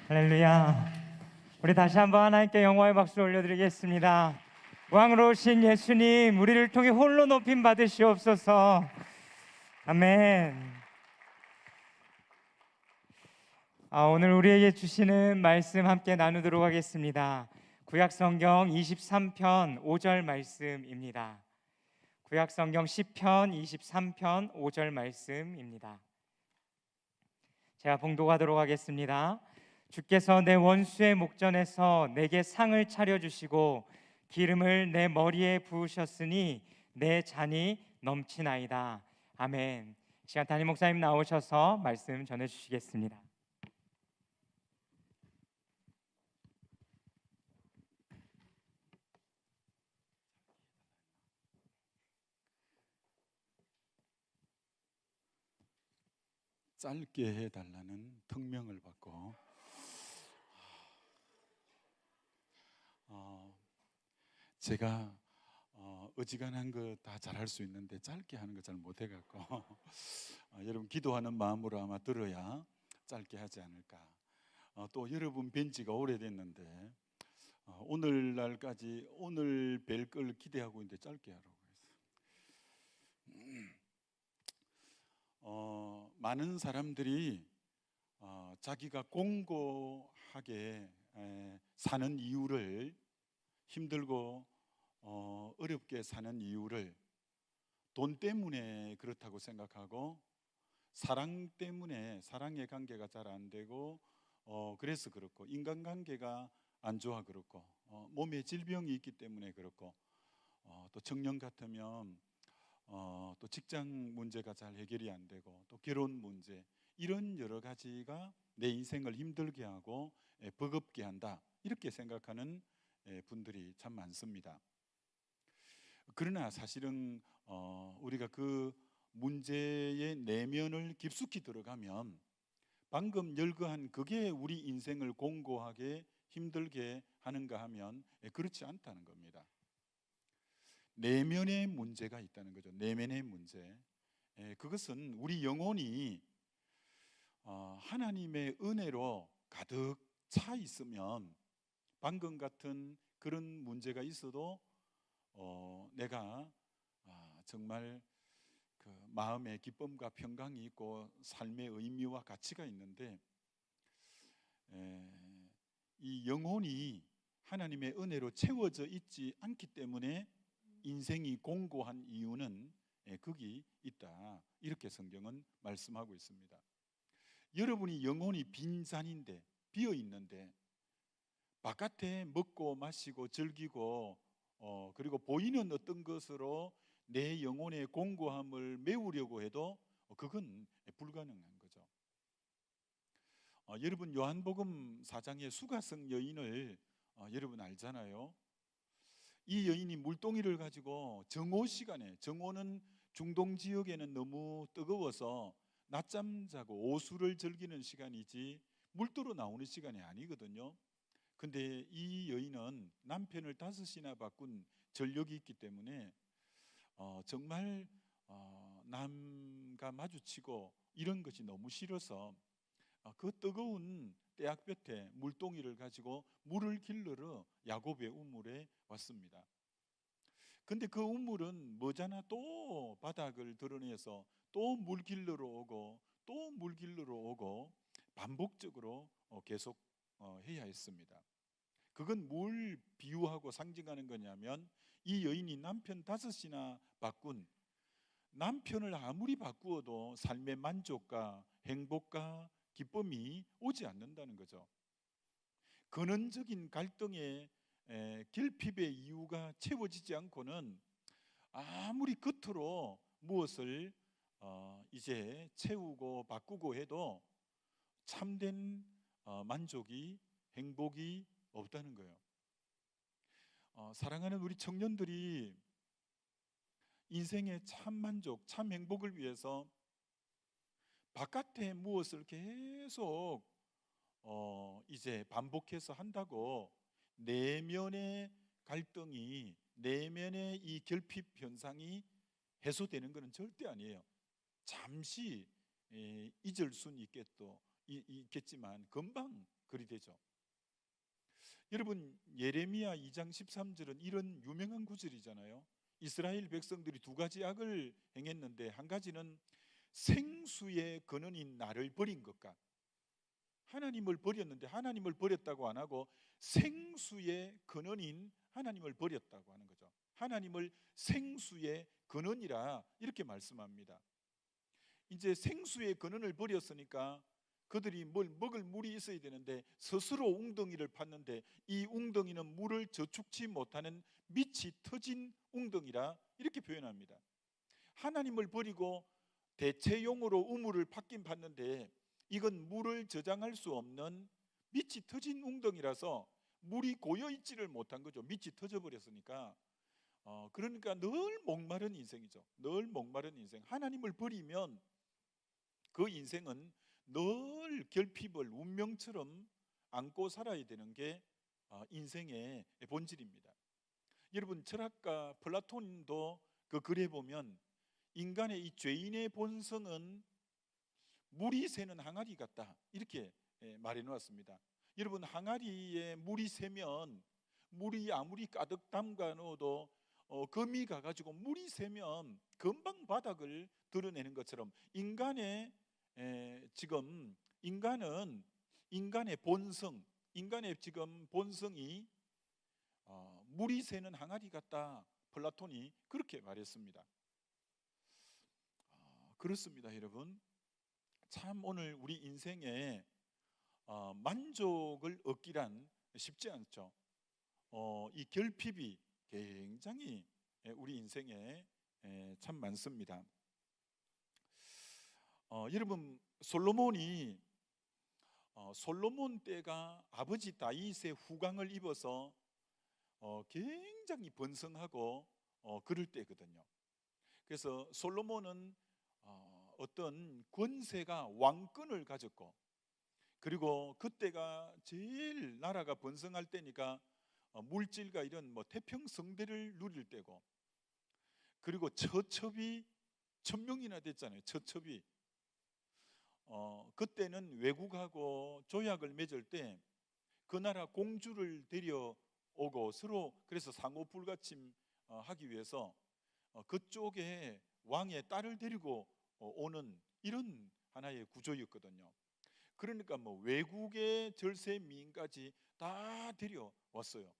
할렐루야. 우리 다시 한번 하나님께 영광의 박수 올려드리겠습니다. 왕으로 오신 예수님, 우리를 통해 홀로 높임 받으시옵소서. 아멘. 오늘 우리에게 주시는 말씀 함께 나누도록 하겠습니다. 구약 성경 23편 5절 말씀입니다. 구약성경 시편 23편 5절 말씀입니다. 제가 봉독하도록 하겠습니다. 주께서 내 원수의 목전에서 내게 상을 차려주시고 기름을 내 머리에 부으셨으니 내 잔이 넘치나이다. 아멘. 이 시간 담임 목사님 나오셔서 말씀 전해주시겠습니다. 짧게 해달라는 특명을 받고 제가 어지간한 거 다 잘할 수 있는데 짧게 하는 거 잘 못해갖고 여러분 기도하는 마음으로 아마 들어야 짧게 하지 않을까. 또 여러분 뵌 지가 오래됐는데 오늘날까지 오늘 뵐 걸 기대하고 있는데 짧게 하라고 했어요. 많은 사람들이 자기가 공고하게 사는 이유를, 힘들고 어렵게 사는 이유를 돈 때문에 그렇다고 생각하고, 사랑 때문에 사랑의 관계가 잘 안 되고 그래서 그렇고, 인간관계가 안 좋아 그렇고, 몸에 질병이 있기 때문에 그렇고, 또 청년 같으면 또 직장 문제가 잘 해결이 안 되고, 또 결혼 문제, 이런 여러 가지가 내 인생을 힘들게 하고 버겁게 한다, 이렇게 생각하는 분들이 참 많습니다. 그러나 사실은 우리가 그 문제의 내면을 깊숙이 들어가면 방금 열거한 그게 우리 인생을 공고하게 힘들게 하는가 하면 그렇지 않다는 겁니다. 내면의 문제가 있다는 거죠. 내면의 문제. 그것은 우리 영혼이 하나님의 은혜로 가득 차 있으면 방금 같은 그런 문제가 있어도 내가 정말 그 마음의 기쁨과 평강이 있고 삶의 의미와 가치가 있는데, 이 영혼이 하나님의 은혜로 채워져 있지 않기 때문에 인생이 공고한 이유는 거기 있다, 이렇게 성경은 말씀하고 있습니다. 여러분이 영혼이 빈 잔인데, 비어 있는데 바깥에 먹고 마시고 즐기고 그리고 보이는 어떤 것으로 내 영혼의 공고함을 메우려고 해도 그건 불가능한 거죠. 여러분 요한복음 4장의 수가성 여인을 여러분 알잖아요. 이 여인이 물동이를 가지고 정오 시간에, 정오는 중동 지역에는 너무 뜨거워서 낮잠 자고 오수를 즐기는 시간이지 물도로 나오는 시간이 아니거든요. 근데 이 여인은 남편을 5이나 바꾼 전력이 있기 때문에 정말 남과 마주치고 이런 것이 너무 싫어서 그 뜨거운 떼약볕에 물동이를 가지고 물을 길러러 야곱의 우물에 왔습니다. 근데 그 우물은 머지않아 또 바닥을 드러내서 또 물 길러러 오고 또 물 길러러 오고 반복적으로 계속 해야 했습니다. 그건 뭘 비유하고 상징하는 거냐면, 이 여인이 남편 5이나 바꾼, 남편을 아무리 바꾸어도 삶의 만족과 행복과 기쁨이 오지 않는다는 거죠. 근원적인 갈등의 결핍의 이유가 채워지지 않고는 아무리 겉으로 무엇을 이제 채우고 바꾸고 해도 참된 만족이, 행복이 없다는 거예요. 사랑하는 우리 청년들이 인생의 참 만족, 참 행복을 위해서 바깥에 무엇을 계속 이제 반복해서 한다고 내면의 갈등이, 내면의 이 결핍 현상이 해소되는 것은 절대 아니에요. 잠시 잊을 수는 있겠지만 금방 그리 되죠. 여러분 예레미야 2장 13절은 이런 유명한 구절이잖아요. 이스라엘 백성들이 2가지 악을 행했는데, 한 가지는 생수의 근원인 나를 버린 것과, 하나님을 버렸는데 하나님을 버렸다고 안 하고 생수의 근원인 하나님을 버렸다고 하는 거죠. 하나님을 생수의 근원이라 이렇게 말씀합니다. 이제 생수의 근원을 버렸으니까 그들이 뭘 먹을 물이 있어야 되는데 스스로 웅덩이를 팠는데 이 웅덩이는 물을 저축치 못하는 밑이 터진 웅덩이라 이렇게 표현합니다. 하나님을 버리고 대체용으로 우물을 팠긴 팠는데 이건 물을 저장할 수 없는 밑이 터진 웅덩이라서 물이 고여 있지를 못한 거죠. 밑이 터져 버렸으니까. 그러니까 늘 목마른 인생이죠. 늘 목마른 인생. 하나님을 버리면 그 인생은 늘 결핍을 운명처럼 안고 살아야 되는 게 인생의 본질입니다. 여러분, 철학가 플라톤도 그 글에 보면 인간의 이 죄인의 본성은 물이 새는 항아리 같다 이렇게 말해 놓았습니다. 여러분, 항아리에 물이 새면 물이 아무리 가득 담가 넣어도 금이 가가지고 물이 새면 금방 바닥을 드러내는 것처럼 지금 인간의 본성, 인간의 지금 본성이 물이 새는 항아리 같다. 플라톤이 그렇게 말했습니다. 그렇습니다, 여러분. 참 오늘 우리 인생에 만족을 얻기란 쉽지 않죠. 이 결핍이 굉장히 우리 인생에 참 많습니다. 여러분, 솔로몬 때가 아버지 다윗의 후광을 입어서 굉장히 번성하고 그럴 때거든요. 그래서 솔로몬은 어떤 권세가 왕권을 가졌고, 그리고 그때가 제일 나라가 번성할 때니까 물질과 이런 태평성대를 누릴 때고, 그리고 처첩이 1000명이나 됐잖아요. 처첩이 그때는 외국하고 조약을 맺을 때 그 나라 공주를 데려오고 서로 그래서 상호 불가침 하기 위해서 그쪽에 왕의 딸을 데리고 오는 이런 하나의 구조였거든요. 그러니까 외국의 절세미인까지 다 데려왔어요.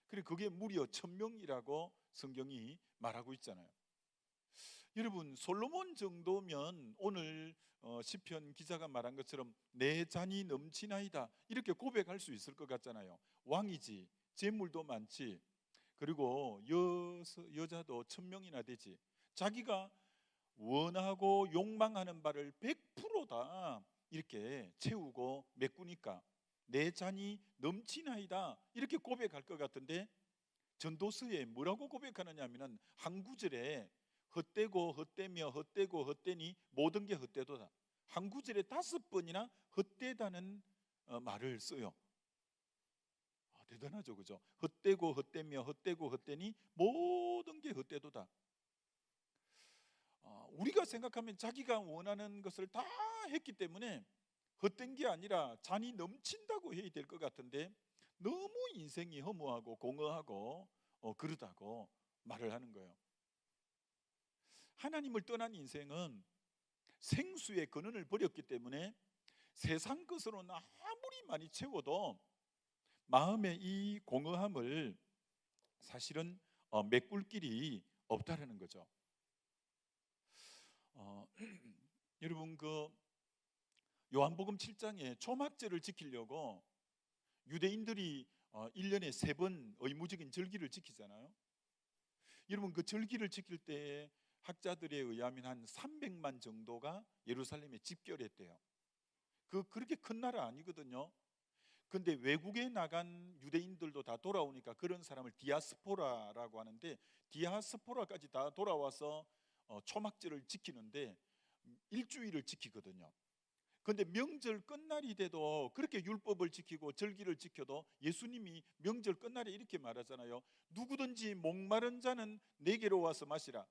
그리고 그게 무려 1000명이라고 성경이 말하고 있잖아요. 여러분, 솔로몬 정도면 오늘 시편 기자가 말한 것처럼 내 잔이 넘치나이다 이렇게 고백할 수 있을 것 같잖아요. 왕이지, 재물도 많지, 그리고 여자도 1000명이나 되지. 자기가 원하고 욕망하는 바를 100%다 이렇게 채우고 메꾸니까 내 잔이 넘치나이다 이렇게 고백할 것 같은데, 전도서에 뭐라고 고백하느냐 하면 한 구절에 헛되고 헛되며 헛되고 헛되니 모든 게 헛되도다. 한 구절에 5번이나 헛되다는 말을 써요. 대단하죠, 그죠? 헛되고 헛되며 헛되고 헛되니 모든 게 헛되도다. 우리가 생각하면 자기가 원하는 것을 다 했기 때문에 헛된 게 아니라 잔이 넘친다고 해야 될 것 같은데, 너무 인생이 허무하고 공허하고 그러다고 말을 하는 거예요. 하나님을 떠난 인생은 생수의 근원을 버렸기 때문에 세상 것으로는 아무리 많이 채워도 마음의 이 공허함을 사실은 메꿀 길이 없다라는 거죠. 여러분, 그 요한복음 7장에 초막절을 지키려고 유대인들이 1년에 3번 의무적인 절기를 지키잖아요. 여러분, 그 절기를 지킬 때 학자들에 의하면 한 300만 정도가 예루살렘에 집결했대요. 그렇게 큰 나라 아니거든요. 근데 외국에 나간 유대인들도 다 돌아오니까 그런 사람을 디아스포라라고 하는데, 디아스포라까지 다 돌아와서 초막절을 지키는데 일주일을 지키거든요. 근데 명절 끝날이 돼도 그렇게 율법을 지키고 절기를 지켜도 예수님이 명절 끝날에 이렇게 말하잖아요. 누구든지 목마른 자는 내게로 와서 마시라.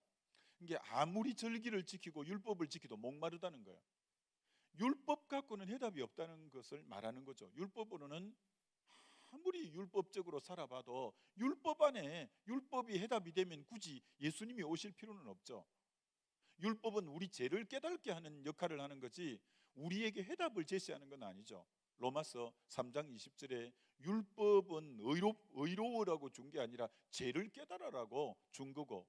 이게 아무리 절기를 지키고 율법을 지켜도 목마르다는 거예요. 율법 갖고는 해답이 없다는 것을 말하는 거죠. 율법으로는 아무리 율법적으로 살아봐도 율법 안에 율법이 해답이 되면 굳이 예수님이 오실 필요는 없죠. 율법은 우리 죄를 깨닫게 하는 역할을 하는 거지 우리에게 해답을 제시하는 건 아니죠. 로마서 3장 20절에 율법은 의로워라고 준 게 아니라 죄를 깨달아라고 준 거고,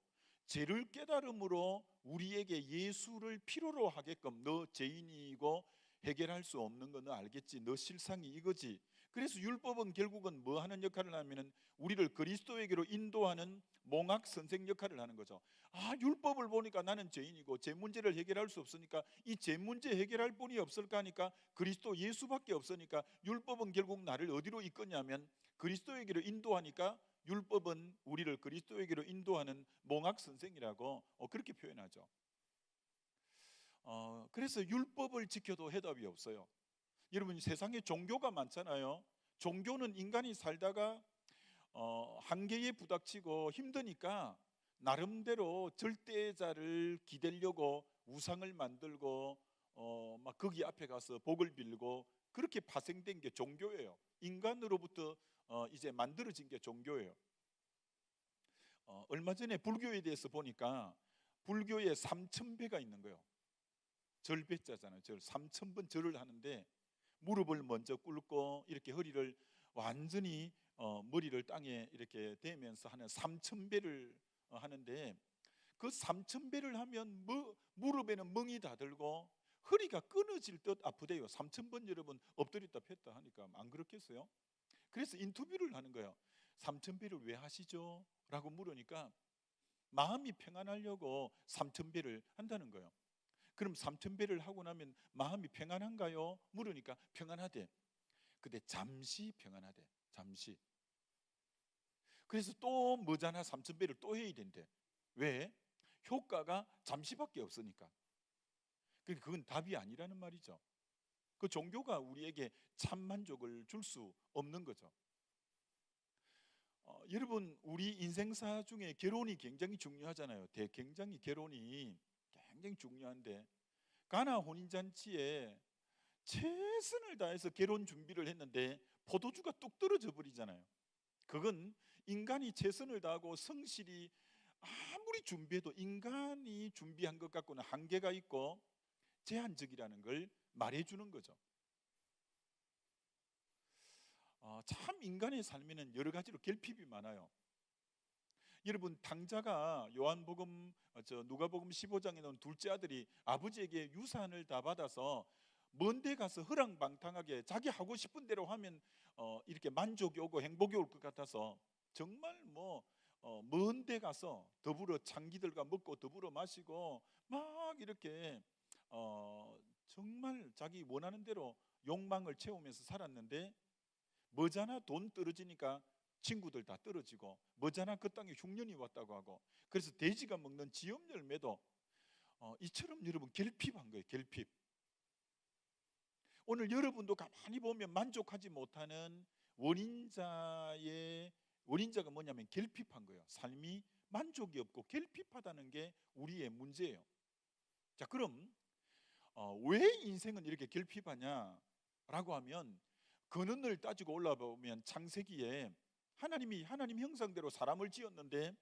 죄를 깨달음으로 우리에게 예수를 필요로 하게끔 너 죄인이고 해결할 수 없는 거 너 알겠지? 너 실상이 이거지? 그래서 율법은 결국은 뭐 하는 역할을 하면은 우리를 그리스도에게로 인도하는 몽학 선생 역할을 하는 거죠. 아, 율법을 보니까 나는 죄인이고 죄 문제를 해결할 수 없으니까 이 죄 문제 해결할 분이 없을까 하니까 그리스도 예수밖에 없으니까 율법은 결국 나를 어디로 이끄냐면 그리스도에게로 인도하니까 율법은 우리를 그리스도에게로 인도하는 몽학 선생이라고 그렇게 표현하죠. 그래서 율법을 지켜도 해답이 없어요. 여러분, 세상에 종교가 많잖아요. 종교는 인간이 살다가 한계에 부닥치고 힘드니까 나름대로 절대자를 기대려고 우상을 만들고 막 거기 앞에 가서 복을 빌고 그렇게 파생된 게 종교예요. 인간으로부터 이제 만들어진 게 종교예요. 얼마 전에 불교에 대해서 보니까 불교에 3,000배가 있는 거예요. 절배자잖아요. 3,000번 절을 하는데 무릎을 먼저 꿇고 이렇게 허리를 완전히 머리를 땅에 이렇게 대면서 하는 3,000배를 하는데 그 3,000배를 하면 무릎에는 멍이 다 들고 허리가 끊어질 듯 아프대요. 3,000번 여러분 엎드렸다 폈다 하니까 안 그렇겠어요? 그래서 인터뷰를 하는 거예요. 3,000배를 왜 하시죠? 라고 물으니까 마음이 평안하려고 3,000배를 한다는 거예요. 그럼 3,000배를 하고 나면 마음이 평안한가요? 물으니까 평안하대. 근데 잠시 평안하대. 잠시. 그래서 또 뭐잖아, 3,000배를 또 해야 된대. 왜? 효과가 잠시밖에 없으니까. 그건 답이 아니라는 말이죠. 그 종교가 우리에게 참 만족을 줄 수 없는 거죠. 여러분, 우리 인생사 중에 결혼이 굉장히 중요하잖아요. 굉장히 결혼이 굉장히 중요한데 가나 혼인잔치에 최선을 다해서 결혼 준비를 했는데 포도주가 뚝 떨어져 버리잖아요. 그건 인간이 최선을 다하고 성실히 아무리 준비해도 인간이 준비한 것 갖고는 한계가 있고 제한적이라는 걸 말해주는 거죠. 참 인간의 삶에는 여러 가지로 결핍이 많아요. 여러분, 탕자가 요한복음 누가복음 15장에 나온 둘째 아들이 아버지에게 유산을 다 받아서 먼 데 가서 허랑방탕하게 자기 하고 싶은 대로 하면 이렇게 만족이 오고 행복이 올 것 같아서 정말 먼 데 가서 더불어 창기들과 먹고 더불어 마시고 막 이렇게 정말 자기 원하는 대로 욕망을 채우면서 살았는데 머지않아 돈 떨어지니까 친구들 다 떨어지고 머지않아 그 땅에 흉년이 왔다고 하고 그래서 돼지가 먹는 지엽 열매도 이처럼 여러분 결핍한 거예요. 결핍. 오늘 여러분도 가만히 보면 만족하지 못하는 원인자가 뭐냐면 결핍한 거예요. 삶이 만족이 없고 결핍하다는 게 우리의 문제예요. 자, 그럼 왜 인생은 이렇게 결핍하냐라고 하면 근원을 따지고 올라보면 창세기에 하나님이 하나님 형상대로 사람을 지었는데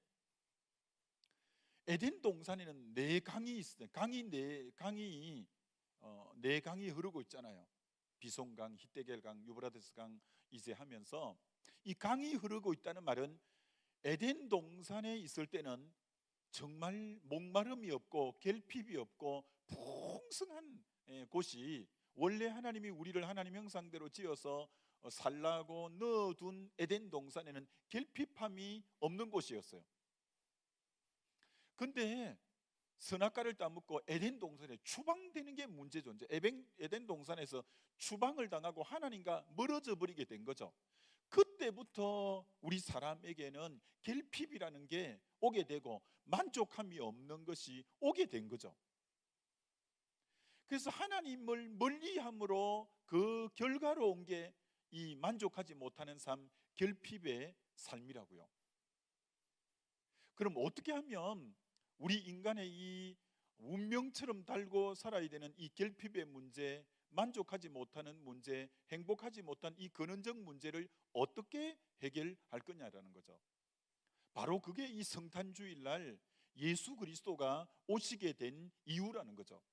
에덴 동산에는 네 강이 있어요. 네 강이 흐르고 있잖아요. 비송강, 히데겔강, 유브라데스강 이제 하면서 이 강이 흐르고 있다는 말은 에덴 동산에 있을 때는 정말 목마름이 없고 결핍이 없고 풍성한 곳이 원래 하나님이 우리를 하나님 형상대로 지어서 살라고 넣어둔 에덴 동산에는 결핍함이 없는 곳이었어요. 근데 선악과를 따먹고 에덴 동산에 추방되는 게 문제죠. 이제 에덴 동산에서 추방을 당하고 하나님과 멀어져 버리게 된 거죠. 그때부터 우리 사람에게는 결핍이라는 게 오게 되고 만족함이 없는 것이 오게 된 거죠. 그래서 하나님을 멀리함으로 그 결과로 온 게 이 만족하지 못하는 삶, 결핍의 삶이라고요. 그럼 어떻게 하면 우리 인간의 이 운명처럼 달고 살아야 되는 이 결핍의 문제, 만족하지 못하는 문제, 행복하지 못한 이 근원적 문제를 어떻게 해결할 거냐라는 거죠. 바로 그게 이 성탄주일날 예수 그리스도가 오시게 된 이유라는 거죠.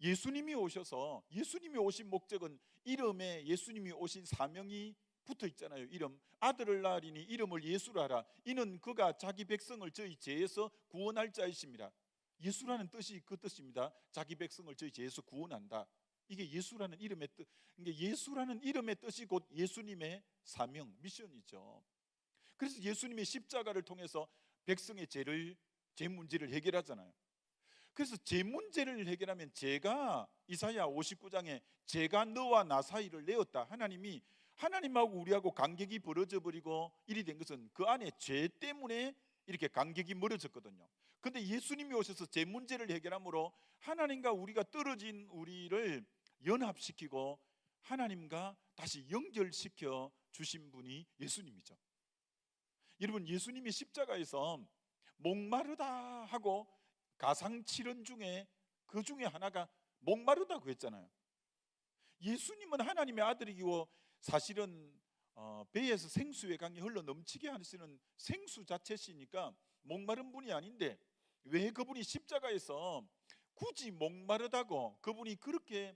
예수님이 오셔서 예수님이 오신 목적은 이름에 예수님이 오신 사명이 붙어 있잖아요. 이름 아들을 낳으리니 이름을 예수라 하라. 이는 그가 자기 백성을 저희 죄에서 구원할 자이십니다. 예수라는 뜻이 그 뜻입니다. 자기 백성을 저희 죄에서 구원한다. 이게 예수라는 이름의 뜻. 그러니까 예수라는 이름의 뜻이 곧 예수님의 사명, 미션이죠. 그래서 예수님이 십자가를 통해서 백성의 죄 문제를 해결하잖아요. 그래서 죄 문제를 해결하면 죄가 이사야 59장에 죄가 너와 나 사이를 내었다. 하나님이 하나님하고 우리하고 간격이 벌어져 버리고 일이 된 것은 그 안에 죄 때문에 이렇게 간격이 멀어졌거든요. 근데 예수님이 오셔서 죄 문제를 해결함으로 하나님과 우리가 떨어진 우리를 연합시키고 하나님과 다시 연결시켜 주신 분이 예수님이죠. 여러분, 예수님이 십자가에서 목마르다 하고 가상칠언 중에 그 중에 하나가 목마르다고 했잖아요. 예수님은 하나님의 아들이고 사실은 배에서 생수의 강이 흘러 넘치게 하시는 생수 자체시니까 목마른 분이 아닌데 왜 그분이 십자가에서 굳이 목마르다고, 그분이 그렇게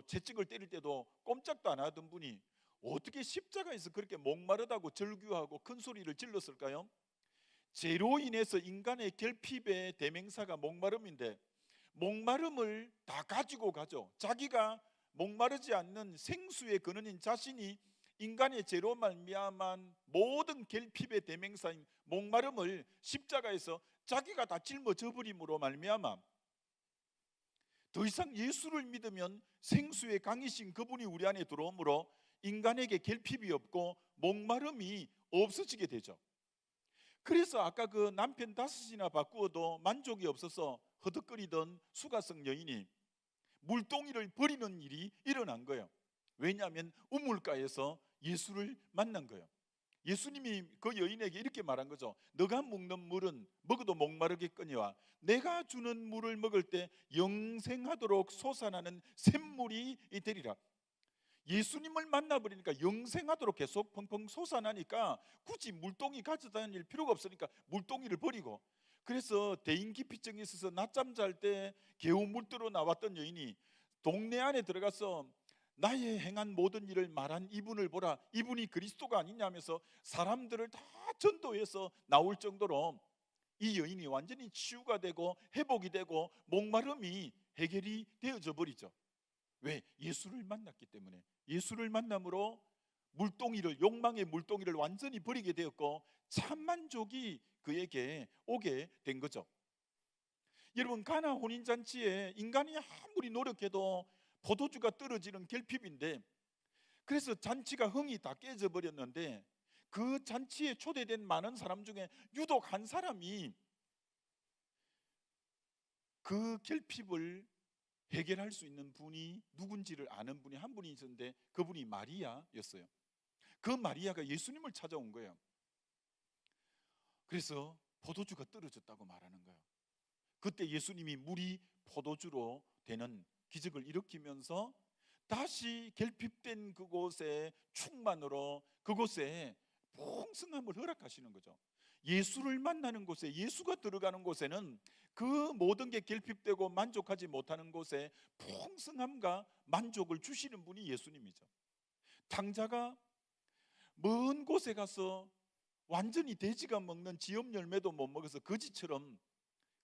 채찍을 때릴 때도 꼼짝도 안 하던 분이 어떻게 십자가에서 그렇게 목마르다고 절규하고 큰 소리를 질렀을까요? 죄로 인해서 인간의 결핍의 대명사가 목마름인데 목마름을 다 가지고 가죠. 자기가 목마르지 않는 생수의 근원인 자신이 인간의 죄로 말미암은 모든 결핍의 대명사인 목마름을 십자가에서 자기가 다 짊어져 버림으로 말미암아 더 이상 예수를 믿으면 생수의 강이신 그분이 우리 안에 들어오므로 인간에게 결핍이 없고 목마름이 없어지게 되죠. 그래서 아까 그 남편 5이나 바꾸어도 만족이 없어서 허덕거리던 수가성 여인이 물동이를 버리는 일이 일어난 거예요. 왜냐하면 우물가에서 예수를 만난 거예요. 예수님이 그 여인에게 이렇게 말한 거죠. 너가 먹는 물은 먹어도 목마르겠거니와 내가 주는 물을 먹을 때 영생하도록 솟아나는 샘물이 되리라. 예수님을 만나버리니까 영생하도록 계속 펑펑 솟아나니까 굳이 물동이 가져다닐 필요가 없으니까 물동이를 버리고, 그래서 대인기피증이 있어서 낮잠 잘 때 개우 물들어 나왔던 여인이 동네 안에 들어가서 나의 행한 모든 일을 말한 이분을 보라, 이분이 그리스도가 아니냐면서 사람들을 다 전도해서 나올 정도로 이 여인이 완전히 치유가 되고 회복이 되고 목마름이 해결이 되어져 버리죠. 왜? 예수를 만났기 때문에. 예수를 만남으로 물동이를, 욕망의 물동이를 완전히 버리게 되었고 참 만족이 그에게 오게 된 거죠. 여러분, 가나 혼인잔치에 인간이 아무리 노력해도 포도주가 떨어지는 결핍인데, 그래서 잔치가 흥이 다 깨져 버렸는데 그 잔치에 초대된 많은 사람 중에 유독 한 사람이 그 결핍을 해결할 수 있는 분이 누군지를 아는 분이 한 분이 있었는데 그분이 마리아였어요. 그 마리아가 예수님을 찾아온 거예요. 그래서 포도주가 떨어졌다고 말하는 거예요. 그때 예수님이 물이 포도주로 되는 기적을 일으키면서 다시 결핍된 그곳에 충만으로 그곳에 풍성함을 허락하시는 거죠. 예수를 만나는 곳에, 예수가 들어가는 곳에는 그 모든 게 결핍되고 만족하지 못하는 곳에 풍성함과 만족을 주시는 분이 예수님이죠. 탕자가 먼 곳에 가서 완전히 돼지가 먹는 지엽 열매도 못 먹어서 거지처럼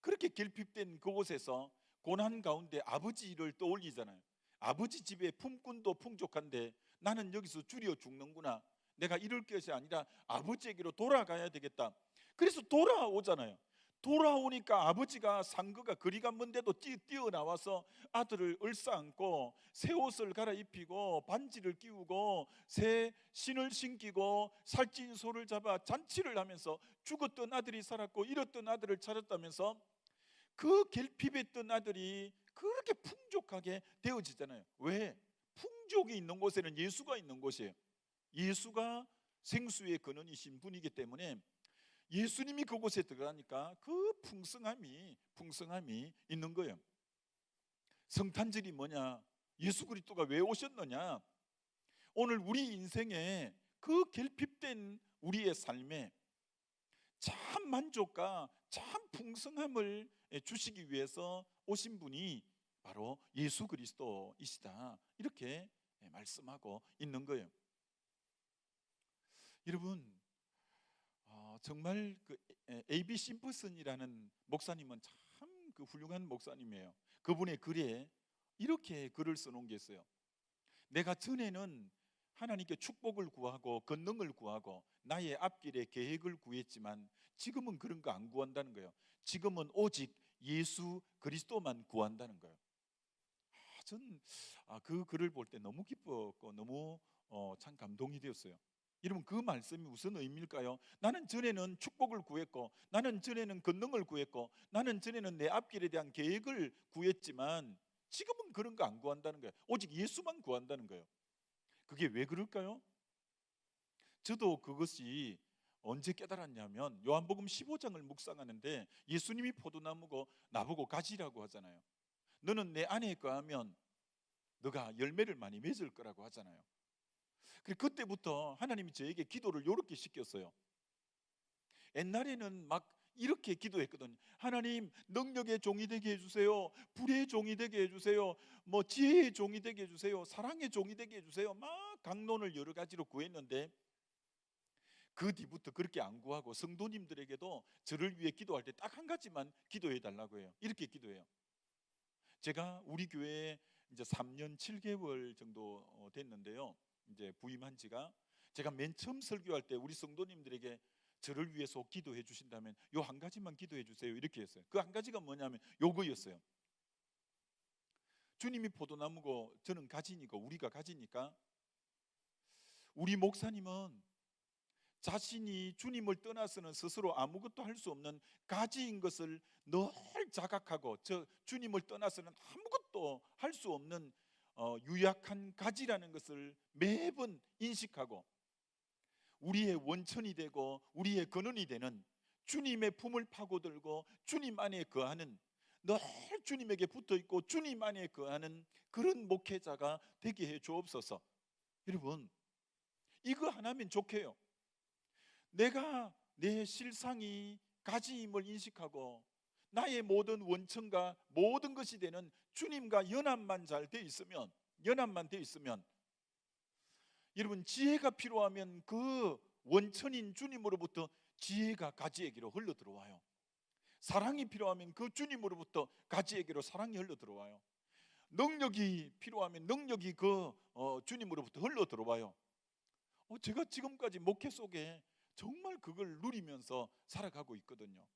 그렇게 결핍된 그곳에서 고난 가운데 아버지를 떠올리잖아요. 아버지 집에 품꾼도 풍족한데 나는 여기서 줄여 죽는구나. 내가 이럴 것이 아니라 아버지에게로 돌아가야 되겠다. 그래서 돌아오잖아요. 돌아오니까 아버지가 상거가 거리가 먼데도 뛰어나와서 아들을 얼싸안고 새 옷을 갈아입히고 반지를 끼우고 새 신을 신기고 살찐 소를 잡아 잔치를 하면서 죽었던 아들이 살았고 잃었던 아들을 찾았다면서 그 결핍했던 아들이 그렇게 풍족하게 되어지잖아요. 왜? 풍족이 있는 곳에는 예수가 있는 곳이에요. 예수가 생수의 근원이신 분이기 때문에 예수님이 그곳에 들어가니까 그 풍성함이 있는 거예요. 성탄절이 뭐냐? 예수 그리스도가 왜 오셨느냐? 오늘 우리 인생에 그 결핍된 우리의 삶에 참 만족과 참 풍성함을 주시기 위해서 오신 분이 바로 예수 그리스도이시다, 이렇게 말씀하고 있는 거예요. 여러분, 정말 그 A.B. 심프슨이라는 목사님은 참 그 훌륭한 목사님이에요. 그분의 글에 이렇게 글을 써놓은 게 있어요. 내가 전에는 하나님께 축복을 구하고 권능을 구하고 나의 앞길에 계획을 구했지만 지금은 그런 거 안 구한다는 거예요. 지금은 오직 예수 그리스도만 구한다는 거예요. 전 그 글을 볼 때 너무 기뻤고 너무 참 감동이 되었어요. 여러분, 그 말씀이 무슨 의미일까요? 나는 전에는 축복을 구했고, 나는 전에는 권능을 구했고, 나는 전에는 내 앞길에 대한 계획을 구했지만 지금은 그런 거 안 구한다는 거예요. 오직 예수만 구한다는 거예요. 그게 왜 그럴까요? 저도 그것이 언제 깨달았냐면 요한복음 15장을 묵상하는데 예수님이 포도나무고 나보고 가지라고 하잖아요. 너는 내 안에 거하면 너가 열매를 많이 맺을 거라고 하잖아요. 그때부터 하나님이 저에게 기도를 이렇게 시켰어요. 옛날에는 막 이렇게 기도했거든요. 하나님, 능력의 종이 되게 해주세요. 불의 종이 되게 해주세요. 뭐 지혜의 종이 되게 해주세요. 사랑의 종이 되게 해주세요. 막 강론을 여러 가지로 구했는데 그 뒤부터 그렇게 안 구하고 성도님들에게도 저를 위해 기도할 때 딱 한 가지만 기도해 달라고 해요. 이렇게 기도해요. 제가 우리 교회에 이제 3년 7개월 정도 됐는데요. 이제 부임한 지가, 제가 맨 처음 설교할 때 우리 성도님들에게 저를 위해서 기도해 주신다면 요 한 가지만 기도해 주세요, 이렇게 했어요. 그 한 가지가 뭐냐면 요거였어요. 주님이 포도나무고 저는 가지니까, 우리가 가지니까 우리 목사님은 자신이 주님을 떠나서는 스스로 아무것도 할 수 없는 가지인 것을 늘 자각하고, 주님을 떠나서는 아무것도 할 수 없는 유약한 가지라는 것을 매번 인식하고 우리의 원천이 되고 우리의 근원이 되는 주님의 품을 파고들고 주님 안에 거하는, 늘 주님에게 붙어있고 주님 안에 거하는 그런 목회자가 되게 해 주옵소서. 여러분, 이거 하나면 좋게요. 내가 내 실상이 가지임을 인식하고 나의 모든 원천과 모든 것이 되는 주님과 연합만 잘 돼 있으면, 연합만 돼 있으면, 여러분, 지혜가 필요하면 그 원천인 주님으로부터 지혜가 가지에게로 흘러 들어와요. 사랑이 필요하면 그 주님으로부터 가지에게로 사랑이 흘러 들어와요. 능력이 필요하면 능력이 그 주님으로부터 흘러 들어와요. 제가 지금까지 목회 속에 정말 그걸 누리면서 살아가고 있거든요.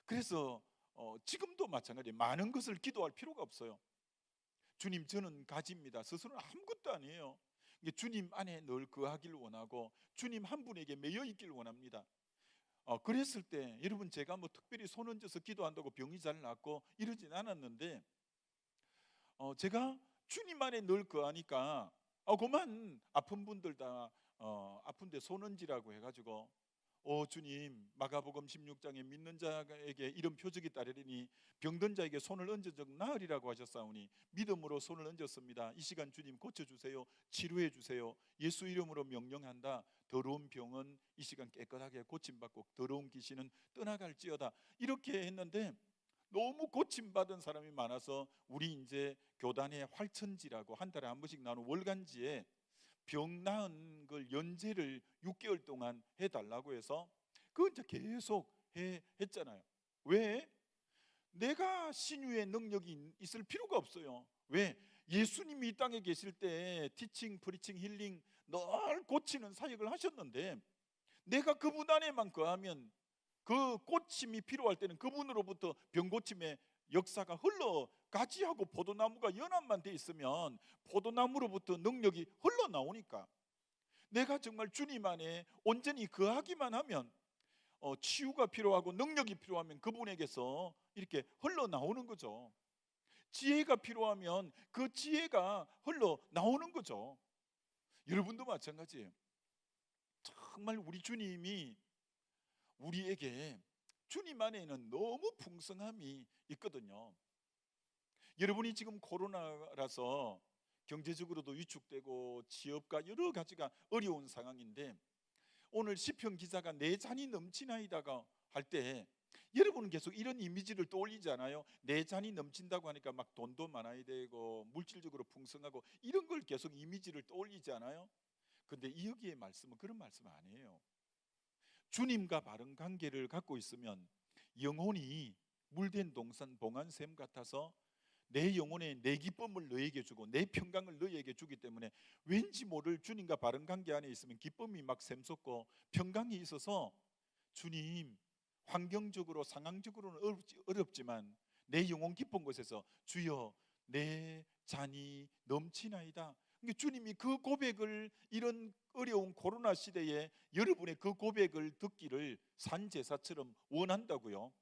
그래서 지금도 마찬가지예요. 많은 것을 기도할 필요가 없어요. 주님, 저는 가지입니다. 스스로는 아무것도 아니에요. 주님 안에 늘 거하길 원하고 주님 한 분에게 매여 있길 원합니다. 그랬을 때 여러분, 제가 뭐 특별히 손 얹어서 기도한다고 병이 잘 낫고 이러진 않았는데 제가 주님 안에 늘 거하니까 그만 아픈 분들 다 아픈데 손 얹으라고 해가지고 주님, 마가복음 16장에 믿는 자에게 이런 표적이 따르리니 병든 자에게 손을 얹은 적 나으리라고 하셨사오니 믿음으로 손을 얹었습니다. 이 시간 주님 고쳐주세요, 치료해주세요, 예수 이름으로 명령한다. 더러운 병은 이 시간 깨끗하게 고침받고 더러운 귀신은 떠나갈지어다. 이렇게 했는데 너무 고침받은 사람이 많아서 우리 이제 교단의 활천지라고 한 달에 한 번씩 나오는 월간지에 병 나은 걸 연재를 6개월 동안 해달라고 해서 그건 이제 계속 했잖아요. 왜? 내가 신유의 능력이 있을 필요가 없어요. 왜? 예수님이 이 땅에 계실 때 티칭, 프리칭, 힐링 늘 고치는 사역을 하셨는데 내가 그분 안에만 거하면 그 고침이 필요할 때는 그분으로부터 병 고침의 역사가 흘러가지하고 포도나무가 연합만 돼 있으면 포도나무로부터 능력이 흘러나오니까 내가 정말 주님 안에 온전히 거하기만 하면 치유가 필요하고 능력이 필요하면 그분에게서 이렇게 흘러나오는 거죠. 지혜가 필요하면 그 지혜가 흘러나오는 거죠. 여러분도 마찬가지예요. 정말 우리 주님이 우리에게 주님 안에는 너무 풍성함이 있거든요. 여러분이 지금 코로나라서 경제적으로도 위축되고 취업과 여러 가지가 어려운 상황인데 오늘 시편 기자가 내 잔이 넘치나이다가 할 때 여러분은 계속 이런 이미지를 떠올리잖아요. 내 잔이 넘친다고 하니까 막 돈도 많아야 되고 물질적으로 풍성하고 이런 걸 계속 이미지를 떠올리지 않아요? 근데 여기의 말씀은 그런 말씀 아니에요. 주님과 바른 관계를 갖고 있으면 영혼이 물된 동산 봉안샘 같아서 내 영혼에 내 기쁨을 너에게 주고 내 평강을 너에게 주기 때문에 왠지 모를 주님과 바른 관계 안에 있으면 기쁨이 막 샘솟고 평강이 있어서 주님, 환경적으로 상황적으로는 어렵지만 내 영혼 깊은 곳에서 주여 내 잔이 넘치나이다. 그러니까 주님이 그 고백을 이런 어려운 코로나 시대에 여러분의 그 고백을 듣기를 산제사처럼 원한다고요.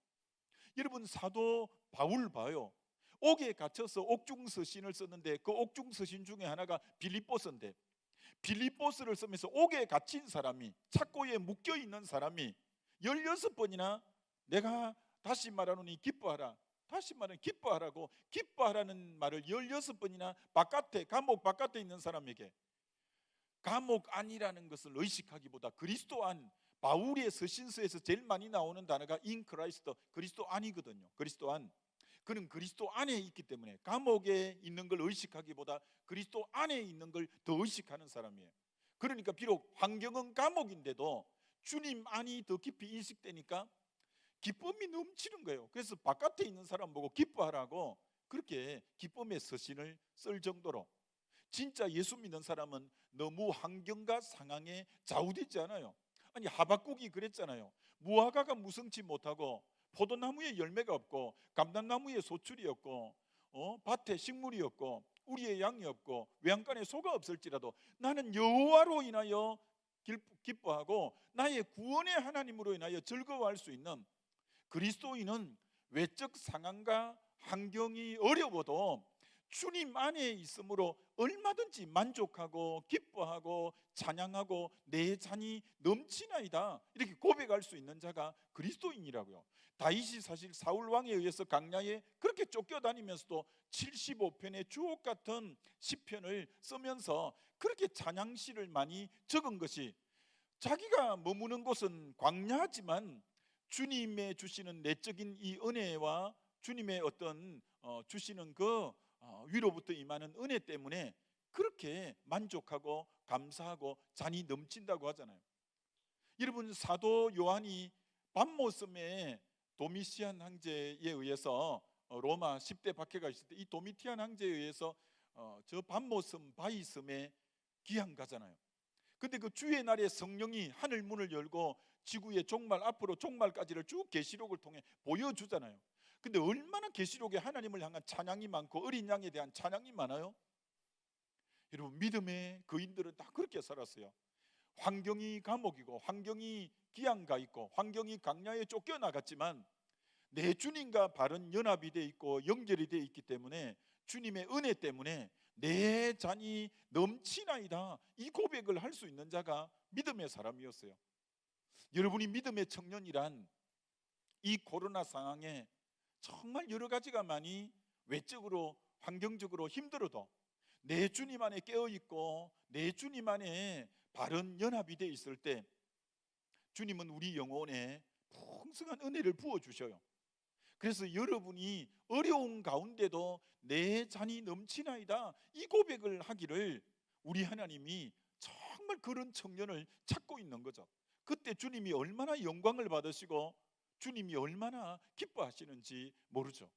여러분 사도 바울 봐요. 옥에 갇혀서 옥중서신을 썼는데 그 옥중서신 중에 하나가 빌립보서인데 빌립보서를 쓰면서 옥에 갇힌 사람이 착고에 묶여 있는 사람이 16번이나 내가 다시 말하노니 기뻐하라 다시 말하면 기뻐하라고 기뻐하라는 말을 16번이나 바깥에 감옥 바깥에 있는 사람에게 감옥 안이라는 것을 의식하기보다 그리스도 안 바울의 서신서에서 제일 많이 나오는 단어가 in Christ 그리스도 안이거든요. 그리스도 안 그는 그리스도 안에 있기 때문에 감옥에 있는 걸 의식하기보다 그리스도 안에 있는 걸 더 의식하는 사람이에요. 그러니까 비록 환경은 감옥인데도 주님 안이 더 깊이 인식되니까 기쁨이 넘치는 거예요. 그래서 바깥에 있는 사람 보고 기뻐하라고 그렇게 기쁨의 서신을 쓸 정도로 진짜 예수 믿는 사람은 너무 환경과 상황에 좌우되지 않아요. 아니 하박국이 그랬잖아요. 무화과가 무성치 못하고 포도나무에 열매가 없고 감람나무에 소출이 없고 밭에 식물이 없고 우리의 양이 없고 외양간에 소가 없을지라도 나는 여호와로 인하여 기뻐하고 나의 구원의 하나님으로 인하여 즐거워할 수 있는 그리스도인은 외적 상황과 환경이 어려워도 주님 안에 있으므로 얼마든지 만족하고 기뻐하고 찬양하고 내 잔이 넘치나이다 이렇게 고백할 수 있는 자가 그리스도인이라고요. 다윗이 사실 사울 왕에 의해서 광야에 그렇게 쫓겨다니면서도 75편의 주옥 같은 시편을 쓰면서 그렇게 찬양시를 많이 적은 것이 자기가 머무는 곳은 광야지만 주님의 주시는 내적인 이 은혜와 주님의 어떤 주시는 그 위로부터 임하는 은혜 때문에 그렇게 만족하고 감사하고 잔이 넘친다고 하잖아요. 여러분 사도 요한이 밤모섬에 도미티안 황제에 의해서 로마 10대 박해가 있을 때 이 도미티안 황제에 의해서 저 밤모섬 바위섬에 귀양 가잖아요. 근데 그 주의 날에 성령이 하늘 문을 열고 지구의 종말 앞으로 종말까지를 쭉 계시록을 통해 보여주잖아요. 근데 얼마나 계시록에 하나님을 향한 찬양이 많고 어린 양에 대한 찬양이 많아요. 여러분 믿음의 거인들은 다 그렇게 살았어요. 환경이 감옥이고 환경이 기양가 있고 환경이 강야에 쫓겨나갔지만 내 주님과 바른 연합이 돼 있고 연결이 돼 있기 때문에 주님의 은혜 때문에 내 잔이 넘치나이다 이 고백을 할 수 있는 자가 믿음의 사람이었어요. 여러분이 믿음의 청년이란 이 코로나 상황에 정말 여러 가지가 많이 외적으로 환경적으로 힘들어도 내 주님 안에 깨어있고 내 주님 안에 바른 연합이 돼 있을 때 주님은 우리 영혼에 풍성한 은혜를 부어주셔요. 그래서 여러분이 어려운 가운데도 내 잔이 넘치나이다 이 고백을 하기를 우리 하나님이 정말 그런 청년을 찾고 있는 거죠. 그때 주님이 얼마나 영광을 받으시고 주님이 얼마나 기뻐하시는지 모르죠.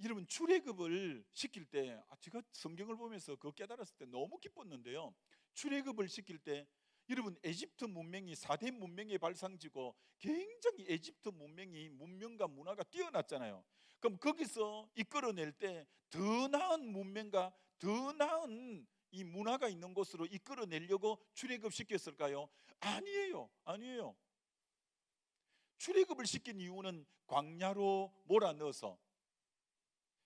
여러분 출애굽을 시킬 때 제가 성경을 보면서 그거 깨달았을 때 너무 기뻤는데요. 출애굽을 시킬 때 여러분 에집트 문명이 4대 문명의 발상지고 굉장히 에집트 문명이 문명과 문화가 뛰어났잖아요. 그럼 거기서 이끌어낼 때 더 나은 문명과 더 나은 이 문화가 있는 곳으로 이끌어내려고 출애굽 시켰을까요? 아니에요. 아니에요. 출애굽을 시킨 이유는 광야로 몰아넣어서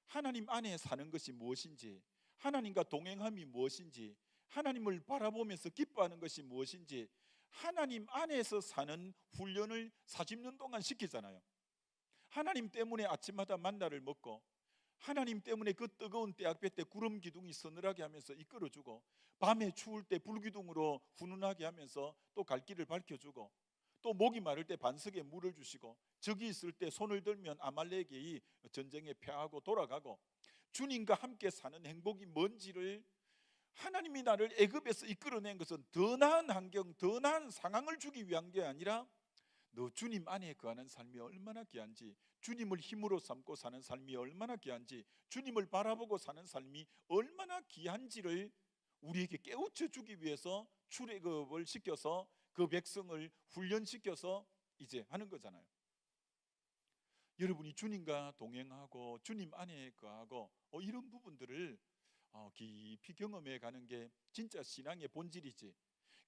하나님 안에 사는 것이 무엇인지 하나님과 동행함이 무엇인지 하나님을 바라보면서 기뻐하는 것이 무엇인지 하나님 안에서 사는 훈련을 40년 동안 시키잖아요. 하나님 때문에 아침마다 만나를 먹고 하나님 때문에 그 뜨거운 때학볕 때 구름 기둥이 서늘하게 하면서 이끌어주고 밤에 추울 때 불기둥으로 훈훈하게 하면서 또 갈 길을 밝혀주고 또 목이 마를 때 반석에 물을 주시고 적이 있을 때 손을 들면 아말렉이 전쟁에 패하고 돌아가고 주님과 함께 사는 행복이 뭔지를 하나님이 나를 애굽에서 이끌어낸 것은 더 나은 환경, 더 나은 상황을 주기 위한 게 아니라 너 주님 안에 거하는 삶이 얼마나 귀한지, 주님을 힘으로 삼고 사는 삶이 얼마나 귀한지, 주님을 바라보고 사는 삶이 얼마나 귀한지를 우리에게 깨우쳐 주기 위해서 출애굽을 시켜서 그 백성을 훈련시켜서 이제 하는 거잖아요. 여러분이 주님과 동행하고 주님 안에 거하고 이런 부분들을 깊이 경험해 가는 게 진짜 신앙의 본질이지,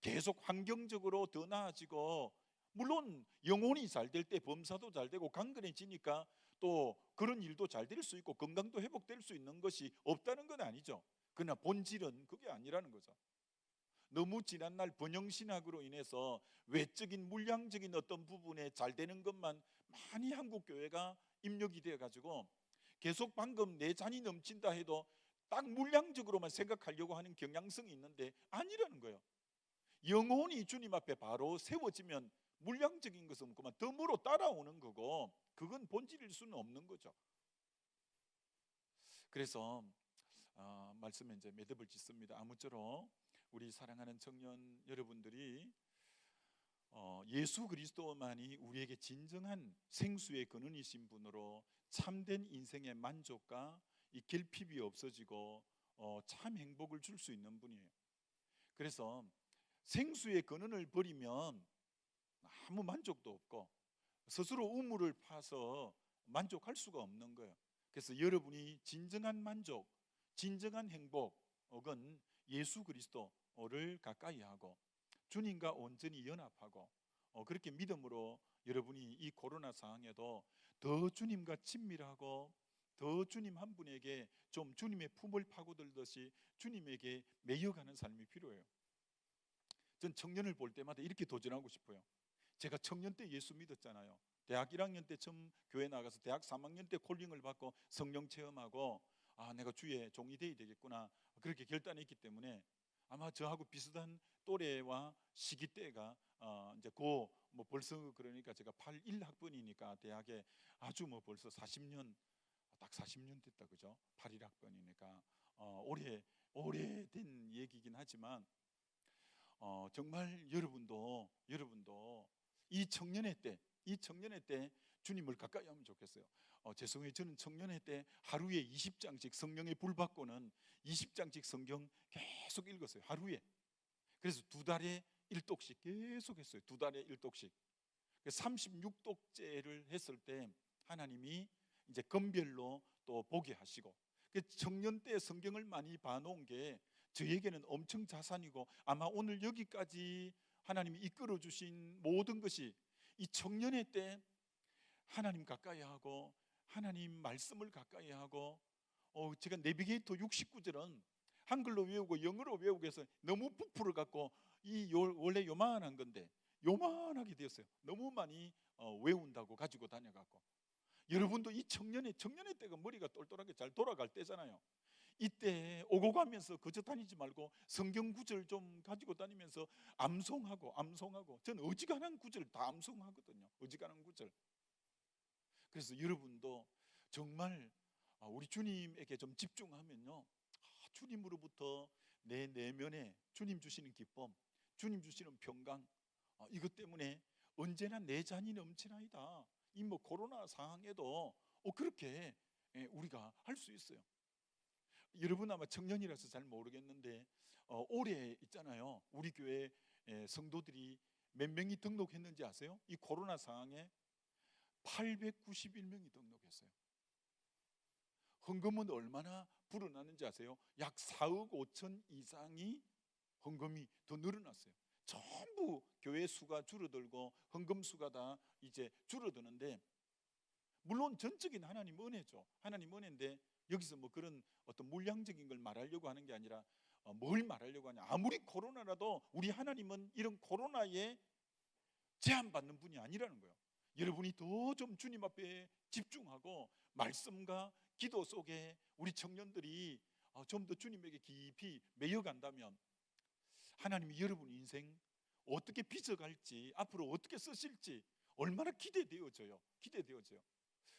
계속 환경적으로 더 나아지고 물론 영혼이 잘 될 때 범사도 잘 되고 강건해지니까 또 그런 일도 잘 될 수 있고 건강도 회복될 수 있는 것이 없다는 건 아니죠. 그러나 본질은 그게 아니라는 거죠. 너무 지난날 번영신학으로 인해서 외적인 물량적인 어떤 부분에 잘 되는 것만 많이 한국 교회가 입력이 되어 가지고 계속 방금 내 잔이 넘친다 해도 딱 물량적으로만 생각하려고 하는 경향성이 있는데 아니라는 거예요. 영혼이 주님 앞에 바로 세워지면 물량적인 것은 그만 덤으로 따라오는 거고 그건 본질일 수는 없는 거죠. 그래서 말씀에 이제 매듭을 짓습니다. 아무쪼록 우리 사랑하는 청년 여러분들이 예수 그리스도만이 우리에게 진정한 생수의 근원이신 분으로 참된 인생의 만족과 이 결핍이 없어지고 참 행복을 줄 수 있는 분이에요. 그래서 생수의 근원을 버리면 아무 만족도 없고 스스로 우물을 파서 만족할 수가 없는 거예요. 그래서 여러분이 진정한 만족, 진정한 행복은 예수 그리스도를 가까이 하고 주님과 온전히 연합하고 그렇게 믿음으로 여러분이 이 코로나 상황에도 더 주님과 친밀하고 더 주님 한 분에게 좀 주님의 품을 파고들듯이 주님에게 매여가는 삶이 필요해요. 전 청년을 볼 때마다 이렇게 도전하고 싶어요. 제가 청년 때 예수 믿었잖아요. 대학 1학년 때 처음 교회 나가서 대학 3학년 때 콜링을 받고 성령 체험하고 내가 주의 종이 되어야 되겠구나 그렇게 결단했기 때문에 아마 저하고 비슷한 또래와 시기 때가 이제 뭐 벌써 그러니까 제가 81학번이니까 대학에 아주 뭐 벌써 40년 딱 40년 됐다 그죠? 81학번이니까 오래된 얘기긴 하지만 정말 여러분도 이 청년의 때 주님을 가까이 하면 좋겠어요. 죄송해요. 저는 청년의 때 하루에 20장씩 성령의 불 받고는 20장씩 성경 계속 읽었어요. 하루에. 그래서 2달에 1독씩 계속 했어요. 2달에 1독씩. 36독째를 했을 때 하나님이 이제 건별로 또 보게 하시고 청년 때 성경을 많이 봐놓은 게 저에게는 엄청 자산이고 아마 오늘 여기까지 하나님이 이끌어 주신 모든 것이 이 청년의 때 하나님 가까이 하고 하나님 말씀을 가까이 하고 제가 내비게이터 69절은 한글로 외우고 영어로 외우고 해서 너무 부풀어 갖고 원래 요만한 건데 요만하게 되었어요. 너무 많이 외운다고 가지고 다녀 갖고 여러분도 이 청년의 때가 머리가 똘똘하게 잘 돌아갈 때잖아요. 이때 오고 가면서 그저 다니지 말고 성경 구절 좀 가지고 다니면서 암송하고 저는 어지간한 구절 다 암송하거든요. 어지간한 구절. 그래서 여러분도 정말 우리 주님에게 좀 집중하면요 주님으로부터 내 내면에 주님 주시는 기쁨, 주님 주시는 평강 이것 때문에 언제나 내 잔이 넘치나이다. 이 뭐 코로나 상황에도 그렇게 우리가 할 수 있어요. 여러분 아마 청년이라서 잘 모르겠는데 올해 있잖아요. 우리 교회 성도들이 몇 명이 등록했는지 아세요? 이 코로나 상황에 891명이 등록했어요. 헌금은 얼마나 불어나는지 아세요? 약 4억 5천 이상이 헌금이 더 늘어났어요. 전부 교회 수가 줄어들고 헌금 수가 다 이제 줄어드는데 물론 전적인 하나님 은혜죠. 하나님 은혜인데 여기서 뭐 그런 어떤 물량적인 걸 말하려고 하는 게 아니라 뭘 말하려고 하냐. 아무리 코로나라도 우리 하나님은 이런 코로나에 제한받는 분이 아니라는 거예요. 여러분이 더 좀 주님 앞에 집중하고 말씀과 기도 속에 우리 청년들이 좀 더 주님에게 깊이 매여간다면 하나님이 여러분 인생 어떻게 빚어갈지, 앞으로 어떻게 쓰실지 얼마나 기대되어져요.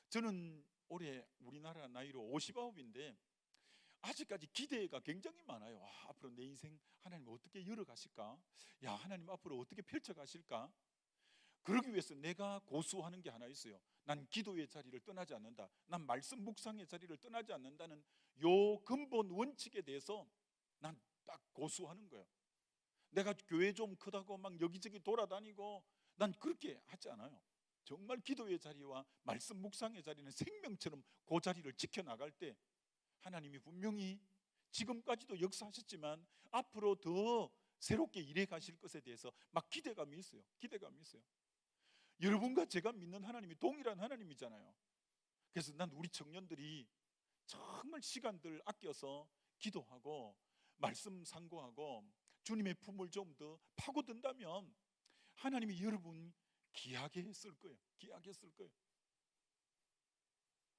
저는 올해 우리나라 나이로 59인데 아직까지 기대가 굉장히 많아요. 앞으로 내 인생 하나님 어떻게 열어가실까? 하나님 앞으로 어떻게 펼쳐가실까? 그러기 위해서 내가 고수하는 게 하나 있어요. 난 기도의 자리를 떠나지 않는다. 난 말씀 묵상의 자리를 떠나지 않는다는 요 근본 원칙에 대해서 난 딱 고수하는 거예요. 내가 교회 좀 크다고 막 여기저기 돌아다니고 난 그렇게 하지 않아요. 정말 기도의 자리와 말씀 묵상의 자리는 생명처럼 그 자리를 지켜나갈 때 하나님이 분명히 지금까지도 역사하셨지만 앞으로 더 새롭게 일해 가실 것에 대해서 막 기대감이 있어요. 여러분과 제가 믿는 하나님이 동일한 하나님이잖아요. 그래서 난 우리 청년들이 정말 시간들 아껴서 기도하고 말씀 상고하고 주님의 품을 좀 더 파고든다면 하나님이 여러분 귀하게 쓸 거예요.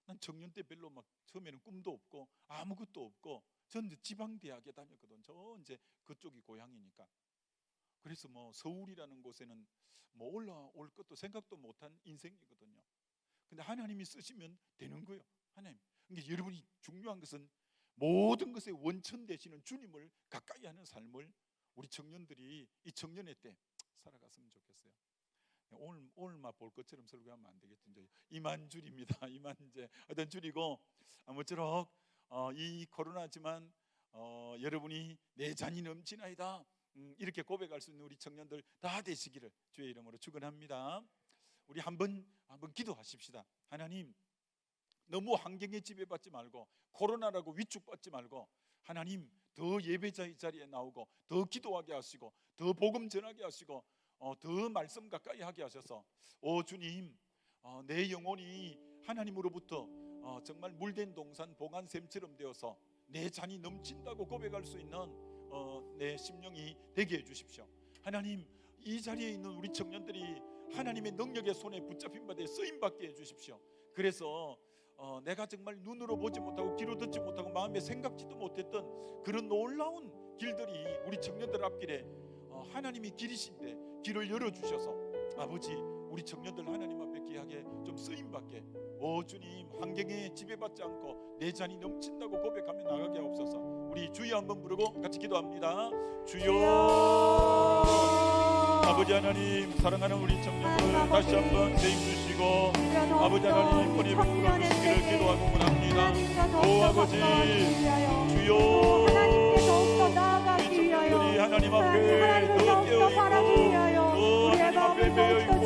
난 청년 때 별로 막 처음에는 꿈도 없고 아무것도 없고 전 이제 지방 대학에 다녔거든. 저 이제 그쪽이 고향이니까. 그래서 뭐 서울이라는 곳에는 뭐 올라올 것도 생각도 못한 인생이거든요. 근데 하나님이 쓰시면 되는 거예요. 하나님. 그러니까 여러분이 중요한 것은 모든 것의 원천 되시는 주님을 가까이 하는 삶을 우리 청년들이 이 청년의 때 살아갔으면 좋겠어요. 오늘만 볼 것처럼 설교하면 안 되겠죠. 이제 이만 줄입니다. 이만 이제 어떤 줄이고 아무쪼록 이 코로나지만 여러분이 내 잔이 넘치나이다 이렇게 고백할 수 있는 우리 청년들 다 되시기를 주의 이름으로 축원합니다. 우리 한번 기도하십시다. 하나님, 너무 환경에 지배받지 말고 코로나라고 위축받지 말고 하나님 더 예배자의 자리에 나오고 더 기도하게 하시고 더 복음 전하게 하시고 더 말씀 가까이 하게 하셔서 오 주님, 내 영혼이 하나님으로부터 정말 물된 동산 봉안샘처럼 되어서 내 잔이 넘친다고 고백할 수 있는 내 심령이 되게 해주십시오. 하나님, 이 자리에 있는 우리 청년들이 하나님의 능력의 손에 붙잡힌 바에 쓰임받게 해주십시오. 그래서 내가 정말 눈으로 보지 못하고 귀로 듣지 못하고 마음에 생각지도 못했던 그런 놀라운 길들이 우리 청년들 앞길에 하나님이 길이신데 길을 열어주셔서 아버지, 우리 청년들 하나님 앞에 귀하게 좀 쓰임받게 오 주님, 환경에 지배받지 않고 내 잔이 넘친다고 고백하며 나가게 하옵소서. 우리 주여 한번 부르고 같이 기도합니다. 주여. 아버지 하나님, 사랑하는 우리 청년들 다시 한번 제 힘주시고 아버지 하나님 은혜 베풀어 주시기를 기도하고 원합니다. 오 아버지, 주여, 우리 청년들이 하나님 앞에 더 깨어있고 하나님 앞에 매여있고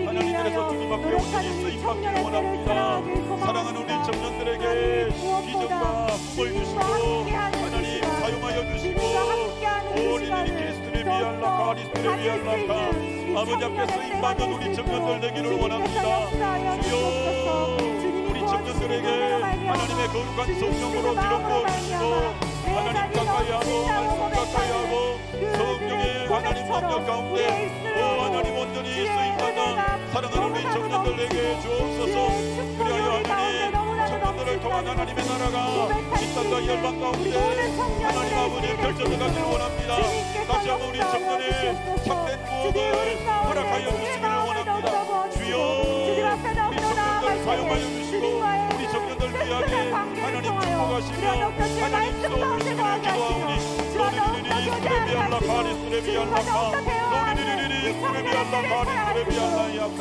하나님께서 주님 앞에 온전히 쓰임받기를 원합니다. 사랑하는 우리 청년들에게 비전과 꿈을 주시고 하나님 사용하여 주시고 오리니 그리스도를 위하여 가리스도를 위하여 아버지 앞에 쓰임받는 우리 청년들 되기를 원합니다. 주여, 우리 청년들에게 하나님의 거룩한 성령으로 기름 부어주시고 하나님 가까이 하고 말씀 가까이 하고 성령의 하나님 능력 가운데 하나님 온전히 쓰임받는 사랑하는 우리 청년들에게 주옵소서. 그리하여 하나님 청년들을 통한 하나님의 나라가 이 땅과 열방 가운데 하나님 아버지 펼쳐져가기를 원합니다. 다시 한번 우리 청년의 참된 부흥을 허락하여 주시기를 원합니다. 주여, 우리 청년들 사용하여 주시고 우리 청년들 귀하게 하나님 축복하시며 하나님 써주시기를 기도하오니 노리리리 스레비알라 카리스레비알라카 노리리리 스레비알라 카리스레비알라야카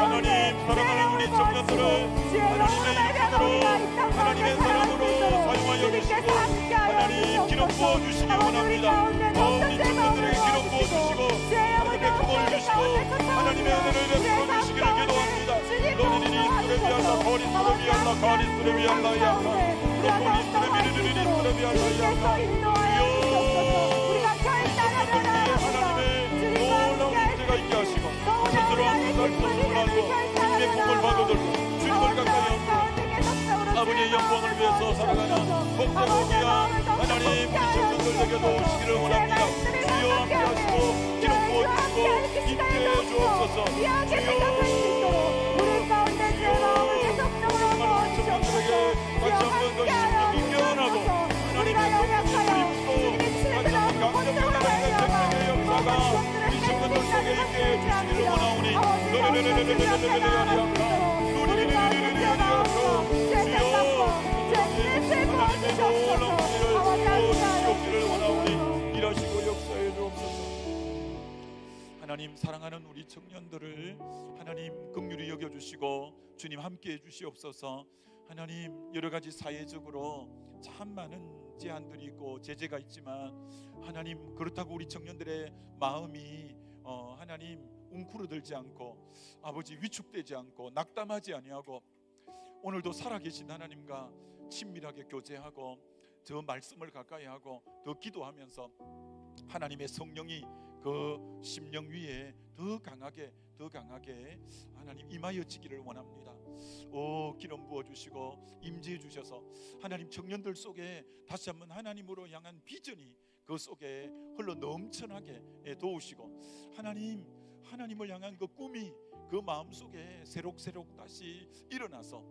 하나님, 사랑하는 우리 청년들을 하나님의 이름으로 하나님의 사랑으로 사용하여 주시고 하나님 기름 부어주시기 원합니다. 우리 청년들에게 기름 부어주시고 하나님의 품을 주시고 하나님의 은혜를 베풀어 주시기를 기도합니다. 노리리리 스레비알라 카리스레비알라 카리스레비알라야카 로코리 스레비리리 스레비알라야카 하나님의 놀라운 은혜가 있게 하시고 스스로 한 살도 하고 주님의 복을 받아들고 주님을 가까이 하고 아버지의 영광을 위해서 살아가는 복되고 귀한 하나님 우리 청년들에게도 오시기를 원합니다. 주여 함께 하시고 기름 부어주시고 임재해 주옵소서. 주여, 정말 우리 청년들에게 다시 한번 더 심령이 깨어나고 하나님의 성령이 붓고 다시 한번 강력하게 하나님의 생명의 역사가 우리 청년 주님 앞에 나아갈 수 있도록 우리 가운데 뛰어나오셔 죄 생각고 죄 슬퍼 주셨소서. 아버지 함께하여 주시옵소서. 일하시고 역사해 주옵소서. 하나님, 사랑하는 우리 청년들을 하나님 긍휼히 여겨주시고 주님 함께해 주시옵소서. 하나님, 여러 가지 사회적으로 참 많은 제한들이 있고 제재가 있지만 하나님, 그렇다고 우리 청년들의 마음이 하나님 웅크러들지 않고 아버지 위축되지 않고 낙담하지 아니하고 오늘도 살아계신 하나님과 친밀하게 교제하고 저 말씀을 가까이 하고 더 기도하면서 하나님의 성령이 그 심령 위에 더 강하게 하나님 임하여지기를 원합니다. 기름 부어주시고 임재해 주셔서 하나님 청년들 속에 다시 한번 하나님으로 향한 비전이 그 속에 흘러 넘쳐나게 도우시고 하나님을 향한 그 꿈이 그 마음속에 새록새록 다시 일어나서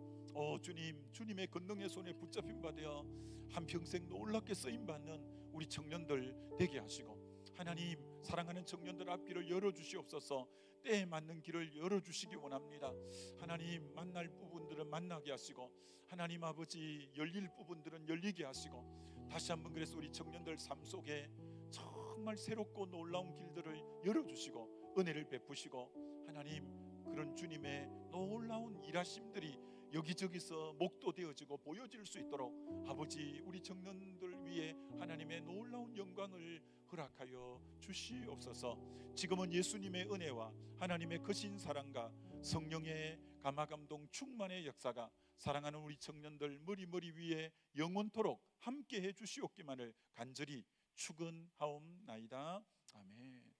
주님의 권능의 손에 붙잡힌 바 되어 한평생 놀랍게 쓰임받는 우리 청년들 되게 하시고 하나님, 사랑하는 청년들 앞길을 열어주시옵소서. 때에 맞는 길을 열어주시기 원합니다. 하나님, 만날 부분들은 만나게 하시고 하나님 아버지 열릴 부분들은 열리게 하시고 다시 한번 그래서 우리 청년들 삶 속에 정말 새롭고 놀라운 길들을 열어주시고 은혜를 베푸시고 하나님, 그런 주님의 놀라운 일하심들이 여기저기서 목도되어지고 보여질 수 있도록 아버지 우리 청년들 위해 하나님의 놀라운 영광을 허락하여 주시옵소서. 지금은 예수님의 은혜와 하나님의 거신 사랑과 성령의 감화감동 충만의 역사가 사랑하는 우리 청년들 머리 위에 영원토록 함께해 주시옵기만을 간절히 축원하옵나이다. 아멘.